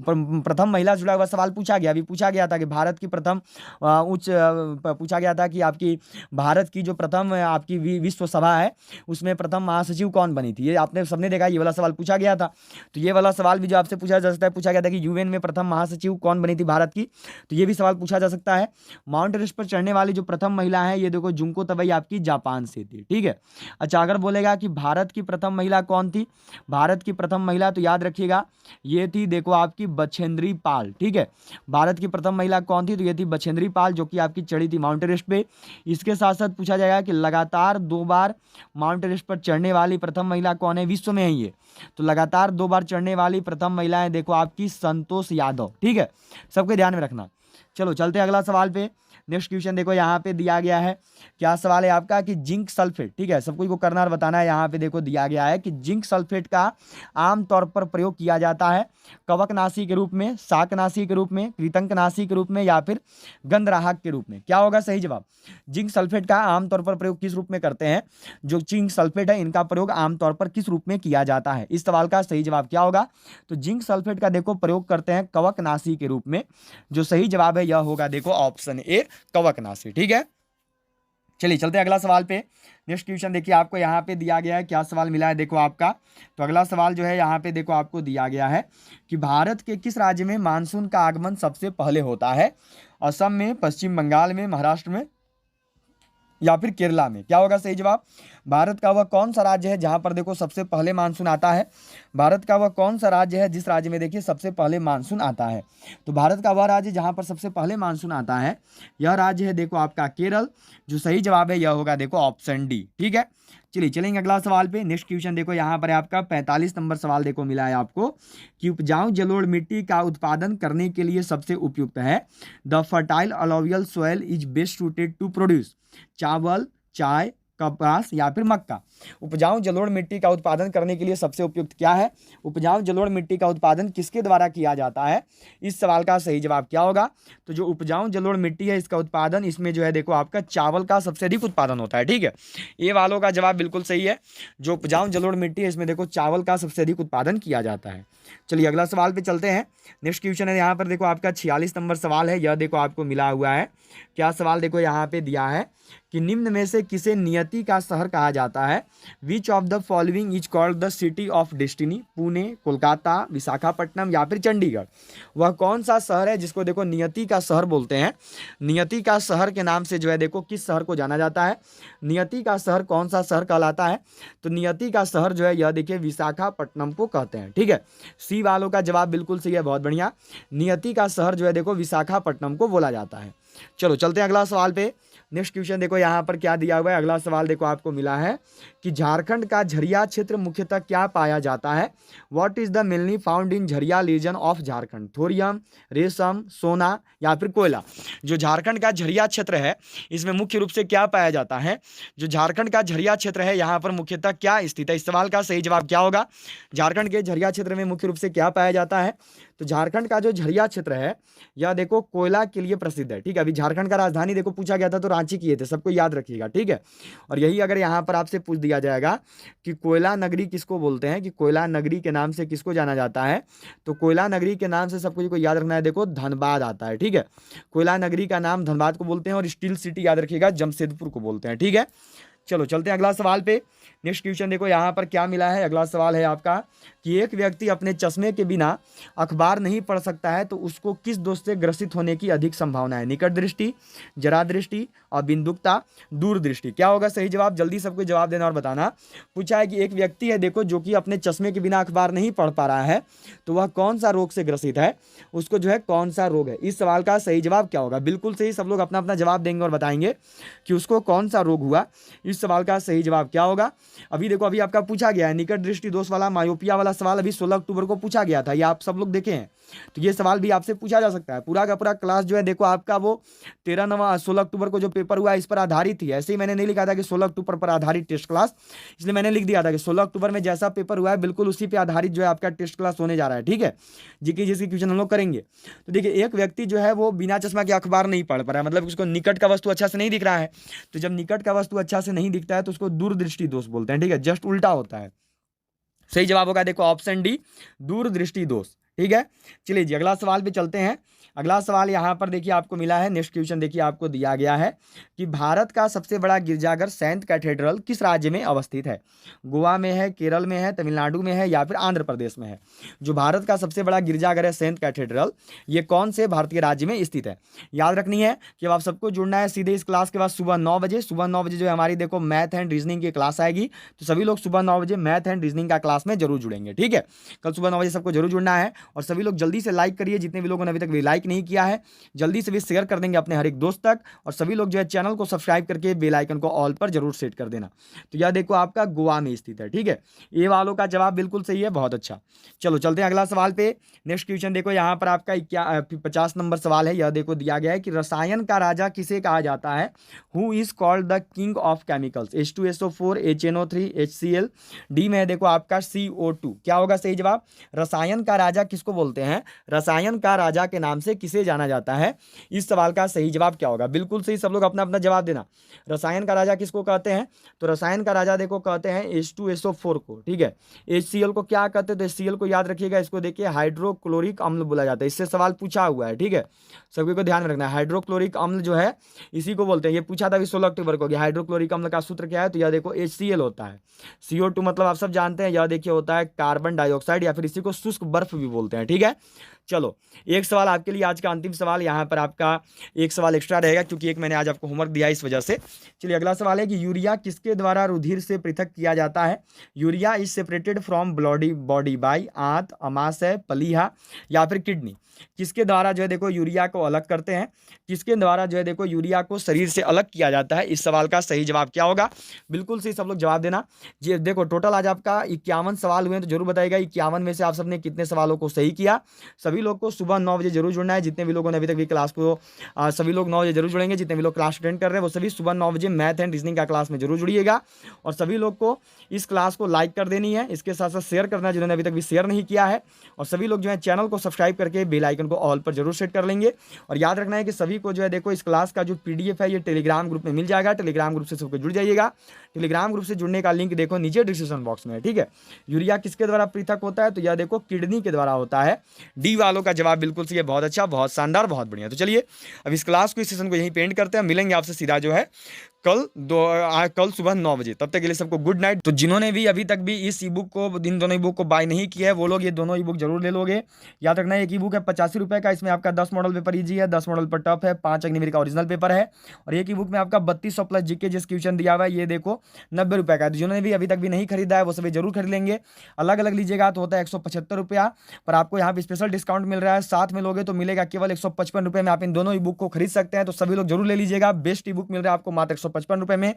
प्रथम महिला जुड़ा हुआ सवाल पूछा गया, अभी पूछा गया था कि भारत की प्रथम पूछा गया था कि आपकी भारत की जो प्रथम आपकी विश्व सभा है उसमें प्रथम महासचिव कौन बनी थी, ये आपने सबने देखा, ये वाला सवाल पूछा गया था। तो ये वाला सवाल भी जो आपसे पूछा जा सकता है, पूछा गया था कि यूएन में प्रथम महासचिव कौन बनी थी भारत की, तो ये भी सवाल पूछा जा सकता है। माउंट एवरेस्ट पर चढ़ने वाली जो प्रथम महिला है, ये देखो जुंको तबई आपकी जापान से थी। ठीक है, अच्छा अगर बोलेगा कि भारत की प्रथम महिला कौन थी, भारत की प्रथम महिला तो याद रखिएगा ये थी देखो आपकी बछेंद्री पाल। ठीक है, भारत की प्रथम महिला कौन थी, तो ये थी बछेंद्री पाल, जो कि आपकी चढ़ी थी माउंट एवरेस्ट पे। इसके साथ साथ पूछा जाएगा कि लगातार 2 बार माउंट एवरेस्ट पर चढ़ने वाली प्रथम महिला कौन है विश्व में है ये, तो लगातार 2 बार चढ़ने वाली प्रथम महिला है देखो आपकी संतोष यादव। ठीक है, सबके ध्यान में रखना। चलो चलते हैं अगला सवाल पे। नेक्स्ट क्वेश्चन देखो यहाँ पे दिया गया है, क्या सवाल है आपका कि जिंक सल्फेट, ठीक है, सब कुछ को करना और बताना है। यहाँ पे देखो दिया गया है कि जिंक सल्फेट का आमतौर पर प्रयोग किया जाता है कवकनाशी के रूप में, शाकनाशी के रूप में, कृंतकनाशी के रूप में, या फिर गंधराहक के रूप में। क्या होगा सही जवाब? जिंक सल्फेट का आमतौर पर प्रयोग किस रूप में करते हैं? जो जिंक सल्फेट है इनका प्रयोग आमतौर पर किस रूप में किया जाता है? इस सवाल का सही जवाब क्या होगा? तो जिंक सल्फेट का देखो प्रयोग करते हैं कवकनाशी के रूप में। जो सही जवाब है यह होगा देखो ऑप्शन ए कवकनाशी। ठीक है, चलिए चलते हैं अगला सवाल पे। नेक्स्ट क्वेश्चन देखिए आपको यहाँ पे दिया गया है, क्या सवाल मिला है देखो आपका। तो अगला सवाल जो है यहाँ पे देखो आपको दिया गया है कि भारत के किस राज्य में मानसून का आगमन सबसे पहले होता है? असम में, पश्चिम बंगाल में, महाराष्ट्र में, या फिर केरला में? क्या होगा सही जवाब? भारत का वह कौन सा राज्य है जहां पर देखो सबसे पहले मानसून आता है? भारत का वह कौन सा राज्य है जिस राज्य में देखिए सबसे पहले मानसून आता है? तो भारत का वह राज्य जहां पर सबसे पहले मानसून आता है यह राज्य है देखो आपका केरल। जो सही जवाब है यह होगा देखो ऑप्शन डी। ठीक है, चलिए चलेंगे अगला सवाल पे। नेक्स्ट क्वेश्चन देखो यहाँ पर आपका 45 नंबर सवाल देखो मिला है आपको कि उपजाऊ जलोढ़ मिट्टी का उत्पादन करने के लिए सबसे उपयुक्त है। The fertile alluvial soil is best suited to produce चावल, चाय, कपास या फिर मक्का। उपजाऊ जलोढ़ मिट्टी का उत्पादन करने के लिए सबसे उपयुक्त क्या है? उपजाऊ जलोढ़ मिट्टी का उत्पादन किसके द्वारा किया जाता है? इस सवाल का सही जवाब क्या होगा? तो जो उपजाऊ जलोढ़ मिट्टी है इसका उत्पादन इसमें जो है देखो आपका चावल का सबसे अधिक उत्पादन होता है। ठीक है, ये वालों का जवाब बिल्कुल सही है। जो उपजाऊ जलोढ़ मिट्टी है इसमें देखो चावल का सबसे अधिक उत्पादन किया जाता है। चलिए अगला सवाल पे चलते हैं। नेक्स्ट क्वेश्चन है यहाँ पर देखो आपका 46 नंबर सवाल है, यह देखो आपको मिला हुआ है। क्या सवाल देखो यहाँ पे दिया है कि निम्न में से किसे नियति का शहर कहा जाता है? Which of the following is called the city of destiny? Pune, Kolkata, Visakhapatnam या फिर चंडीगढ़? वह कौन सा शहर है जिसको देखो नियति का शहर बोलते हैं? नियति का शहर के नाम से जो है देखो किस शहर को जाना जाता है? नियति का शहर कौन सा शहर कहलाता है? तो नियति का शहर जो है यह देखिए विशाखापट्टनम को कहते हैं। ठीक है, सी वालों का जवाब बिल्कुल सही है, बहुत बढ़िया। नियति का शहर जो है देखो विशाखापट्टनम को बोला जाता है। चलो चलते हैं अगला सवाल पे। नेक्स्ट क्वेश्चन देखो यहाँ पर क्या दिया हुआ है। अगला सवाल देखो आपको मिला है कि झारखंड का झरिया क्षेत्र मुख्यतः क्या पाया जाता है? What is the mainly found in Jharia region of Jharkhand? Thorium, रेशम, सोना या फिर कोयला? जो झारखंड का झरिया क्षेत्र है इसमें मुख्य रूप से क्या पाया जाता है? जो झारखंड का झरिया क्षेत्र है यहाँ पर मुख्यतः क्या स्थित है? इस सवाल का सही जवाब क्या होगा? झारखंड के झरिया क्षेत्र में मुख्य रूप से क्या पाया जाता है? तो झारखंड का जो झरिया क्षेत्र है यह देखो कोयला के लिए प्रसिद्ध है। ठीक है, अभी झारखंड का राजधानी देखो पूछा गया था तो रांची किए थे, सबको याद रखिएगा। ठीक है, और यही अगर यहाँ पर आपसे पूछ दिया जाएगा कि कोयला नगरी किसको बोलते हैं, कि कोयला नगरी के नाम से किसको जाना जाता है, तो कोयला नगरी के नाम से सबको को याद रखना है देखो धनबाद आता है। ठीक है, कोयला नगरी का नाम धनबाद को बोलते हैं और स्टील सिटी याद रखिएगा जमशेदपुर को बोलते हैं। ठीक है, चलो चलते हैं अगला सवाल पे। नेक्स्ट क्वेश्चन देखो यहाँ पर क्या मिला है। अगला सवाल है आपका कि एक व्यक्ति अपने चश्मे के बिना अखबार नहीं पढ़ सकता है तो उसको किस दोष से ग्रसित होने की अधिक संभावना है? निकट दृष्टि, जरा दृष्टि, अबिंदुकता, दूर दृष्टि? क्या होगा सही जवाब? जल्दी सबको जवाब देना और बताना। पूछा है कि एक व्यक्ति है देखो जो कि अपने चश्मे के बिना अखबार नहीं पढ़ पा रहा है तो वह कौन सा रोग से ग्रसित है? उसको जो है कौन सा रोग है? इस सवाल का सही जवाब क्या होगा? बिल्कुल सही, सब लोग अपना अपना जवाब देंगे और बताएंगे कि उसको कौन सा रोग हुआ। इस सवाल का सही जवाब क्या होगा? अभी देखो अभी आपका पूछा गया है निकट दृष्टि दोष वाला, मायोपिया वाला सवाल अभी 16 अक्टूबर को पूछा गया था, ये आप सब लोग देखे हैं। तो ये सवाल भी आपसे पूछा जा सकता है। पूरा का पूरा क्लास जो है देखो आपका वो 16 अक्टूबर को जो पेपर हुआ इस पर आधारित ही, ऐसे ही मैंने नहीं लिखा था कि 16 अक्टूबर पर आधारित टेस्ट क्लास, इसलिए मैंने लिख दिया था कि 16 अक्टूबर में जैसा पेपर हुआ है बिल्कुल उसी पे आधारित जो है आपका टेस्ट क्लास होने जा रहा है, ठीक है। जीके जिसकी क्वेश्चन हम लोग करेंगे। तो देखिए एक व्यक्ति जो है वो बिना चश्मा के अखबार नहीं पढ़ पा रहा है, मतलब उसको निकट का वस्तु अच्छा से नहीं दिख रहा है। तो जब निकट का वस्तु अच्छा से नहीं दिखता है तो उसको दूरदृष्टि दोष बोलते हैं, ठीक है, जस्ट उल्टा होता है। सही जवाब होगा देखो ऑप्शन डी, दूरदृष्टि दोष, ठीक है। चलिए जी अगला सवाल पे चलते हैं। अगला सवाल यहाँ पर देखिए आपको मिला है, नेक्स्ट क्वेश्चन देखिए आपको दिया गया है कि भारत का सबसे बड़ा गिरजाघर सेंट कैथेड्रल किस राज्य में अवस्थित है? गोवा में है, केरल में है, तमिलनाडु में है या फिर आंध्र प्रदेश में है? जो भारत का सबसे बड़ा गिरजाघर है सेंट कैथेड्रल, ये कौन से भारतीय राज्य में स्थित है? याद रखनी है कि अब आप सबको जुड़ना है सीधे इस क्लास के बाद सुबह 9 बजे। सुबह 9 बजे जो है हमारी देखो मैथ एंड रीजनिंग की क्लास आएगी, तो सभी लोग सुबह 9 बजे मैथ एंड रीजनिंग का क्लास में जरूर जुड़ेंगे, ठीक है। कल सुबह 9 बजे सबको जरूर जुड़ना है और सभी लोग जल्दी से लाइक करिए, जितने भी लोगों ने अभी तक भी लाइक नहीं किया है जल्दी से भी शेयर कर देंगे अपने हर एक दोस्त तक, और सभी लोग जो है चैनल को सब्सक्राइब करके बेल आइकन को ऑल पर जरूर सेट कर देना। तो यह देखो आपका गोवा में स्थित है, ठीक है। ये वालों का जवाब बिल्कुल सही है, बहुत अच्छा। चलो चलते हैं अगला सवाल पे। नेक्स्ट क्वेश्चन देखो यहाँ पर आपका 50 नंबर सवाल है। यह देखो दिया गया है कि रसायन का राजा किसे कहा जाता है? Who is called the king of chemicals? H2SO4, HNO3, HCl। D में है देखो आपका CO2। क्या होगा सही जवाब? रसायन का राजा किसको बोलते हैं? रसायन का राजा के नाम से किसे जाना जाता है? इस सवाल का सही जवाब क्या होगा? बिल्कुल सही, सब लोग अपना अपना जवाब देना। रसायन का राजा किसको कहते हैं? तो रसायन का राजा देखो कहते हैं H2SO4 को, ठीक है। HCl को क्या कहते हैं? तो HCl को याद रखिएगा, इसको देखिए हाइड्रोक्लोरिक अम्ल बोला जाता है, इससे सवाल पूछा हुआ है, ठीक है। सभी को ध्यान में रखना है, हाइड्रोक्लोरिक अम्ल जो है इसी को बोलते हैं। ये पूछा था अभी 16 अक्टूबर को कि हाइड्रोक्लोरिक अम्ल का सूत्र क्या है, तो यह देखो HCl होता है। CO2 मतलब आप सब जानते हैं, यह देखिए होता है कार्बन डाइऑक्साइड, या फिर इसी को शुष्क बर्फ भी बोलते हैं, ठीक है। चलो एक सवाल आपके लिए, आज का अंतिम सवाल। यहाँ पर आपका एक सवाल एक्स्ट्रा रहेगा क्योंकि एक मैंने आज आपको होमवर्क दिया इस वजह से। चलिए अगला सवाल है कि यूरिया किसके द्वारा रुधिर से पृथक किया जाता है? Urea is separated from body by आंत, अमाशय, प्लीहा या फिर किडनी। किसके द्वारा जो है देखो यूरिया को अलग करते हैं? किसके द्वारा जो है देखो यूरिया को शरीर से अलग किया जाता है? इस सवाल का सही जवाब क्या होगा? बिल्कुल सही, सब लोग जवाब देना। जी देखो टोटल आज आपका 51 सवाल हुए हैं, तो जरूर बताइएगा 51 में से आप सबने कितने सवालों को सही किया। सभी लोग को सुबह 9 बजे जरूर जुड़ना है। जितने भी लोगों ने अभी तक भी क्लास को सभी लोग 9 बजे जरूर जुड़ेंगे। जितने भी लोग क्लास अटेंड कर रहे हैं वो सभी सुबह 9 बजे मैथ एंड रीजनिंग का क्लास में जरूर जुड़िएगा, और सभी लोग को इस क्लास को लाइक कर देनी है, इसके साथ साथ शेयर करना है जिन्होंने अभी तक भी शेयर नहीं किया है, और सभी लोग जो है चैनल को सब्सक्राइब करके बेल आइकन को ऑल पर जरूर सेट कर लेंगे। और याद रखना है कि सभी को जो है देखो इस क्लास का जो PDF है ये टेलीग्राम ग्रुप में मिल जाएगा। टेलीग्राम ग्रुप से सबको जुड़ जाइएगा। टेलीग्राम ग्रुप से जुड़ने का लिंक देखो नीचे डिस्क्रिप्शन बॉक्स में है, ठीक है। यूरिया किसके द्वारा पृथक होता है? तो यह देखो किडनी के द्वारा होता है। डी वालों का जवाब बिल्कुल सही है, बहुत अच्छा, बहुत शानदार, बहुत बढ़िया। तो चलिए अब इस क्लास को, इस सेशन को यहीं पे एंड करते हैं। मिलेंगे आपसे सीधा जो है कल सुबह 9 बजे। तब तक के लिए सबको गुड नाइट। तो जिन्होंने भी अभी तक भी इस ईबुक को, इन दोनों ईबुक को बाय नहीं किया है वो लोग ये दोनों ईबुक जरूर ले लोगे। याद रखना है एक ईबुक है 85 रुपये का, इसमें आपका 10 मॉडल पेपर ईजी है, 10 मॉडल पर टफ है, 5 अग्निवीर का ओरिजिनल पेपर है, और एक ईबुक में आपका 3200 प्लस जीके जिस क्वेश्चन दिया हुआ है ये देखो 90 रुपये का है। तो जिन्होंने भी अभी तक भी नहीं खरीदा है वो सभी जरूर खरीद लेंगे। अलग अलग लीजिएगा तो होता है 175 रुपया, पर आपको यहाँ पे स्पेशल डिस्काउंट मिल रहा है। साथ में लोगे तो मिलेगा केवल 155 रुपये में आप इन दोनों ईबुक को खरीद सकते हैं। तो सभी लोग जरूर ले लीजिएगा, बेस्ट ईबुक मिल रहा है आपको मात्र 155 रुपये में।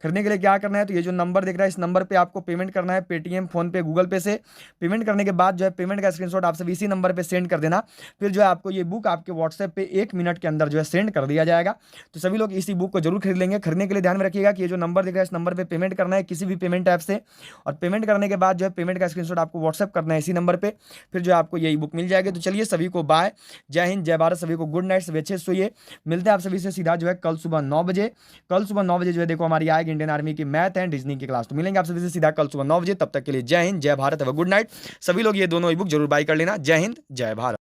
खरीदने के लिए क्या करना है, तो ये जो नंबर दिख रहा है इस नंबर पे आपको पेमेंट करना है, पेटीएम, फोन पे, गूगल पे से। पेमेंट करने के बाद जो है पेमेंट का स्क्रीनशॉट आप सब इसी नंबर पे सेंड कर देना। फिर जो है आपको ये बुक आपके व्हाट्सएप पे 1 मिनट के अंदर जो है सेंड कर दिया जाएगा। तो सभी लोग इसी बुक को जरूर खरीद लेंगे। खरीदने के लिए ध्यान में रखिएगा कि ये जो नंबर दिख रहा है इस नंबर पर पेमेंट करना है किसी भी पेमेंट ऐप से, और पेमेंट करने के बाद जो है पेमेंट का स्क्रीनशॉट आपको व्हाट्सएप करना है इसी नंबर पर। फिर जो है आपको ये बुक मिल जाएगी। तो चलिए सभी को बाय, जय हिंद, जय भारत, सभी को गुड नाइट, सभी अच्छे सोइए। मिलते हैं आप सभी से सीधा जो है कल सुबह 9 बजे। कल सुबह 9 बजे जो है देखो हमारी आएगी इंडियन आर्मी की मैथ एंड रीजनिंग की क्लास। तो मिलेंगे आप सभी से सीधा कल सुबह 9 बजे। तब तक के लिए जय हिंद, जय भारत, गुड नाइट। सभी लोग ये दोनों ई बुक जरूर बाय कर लेना। जय हिंद, जय भारत।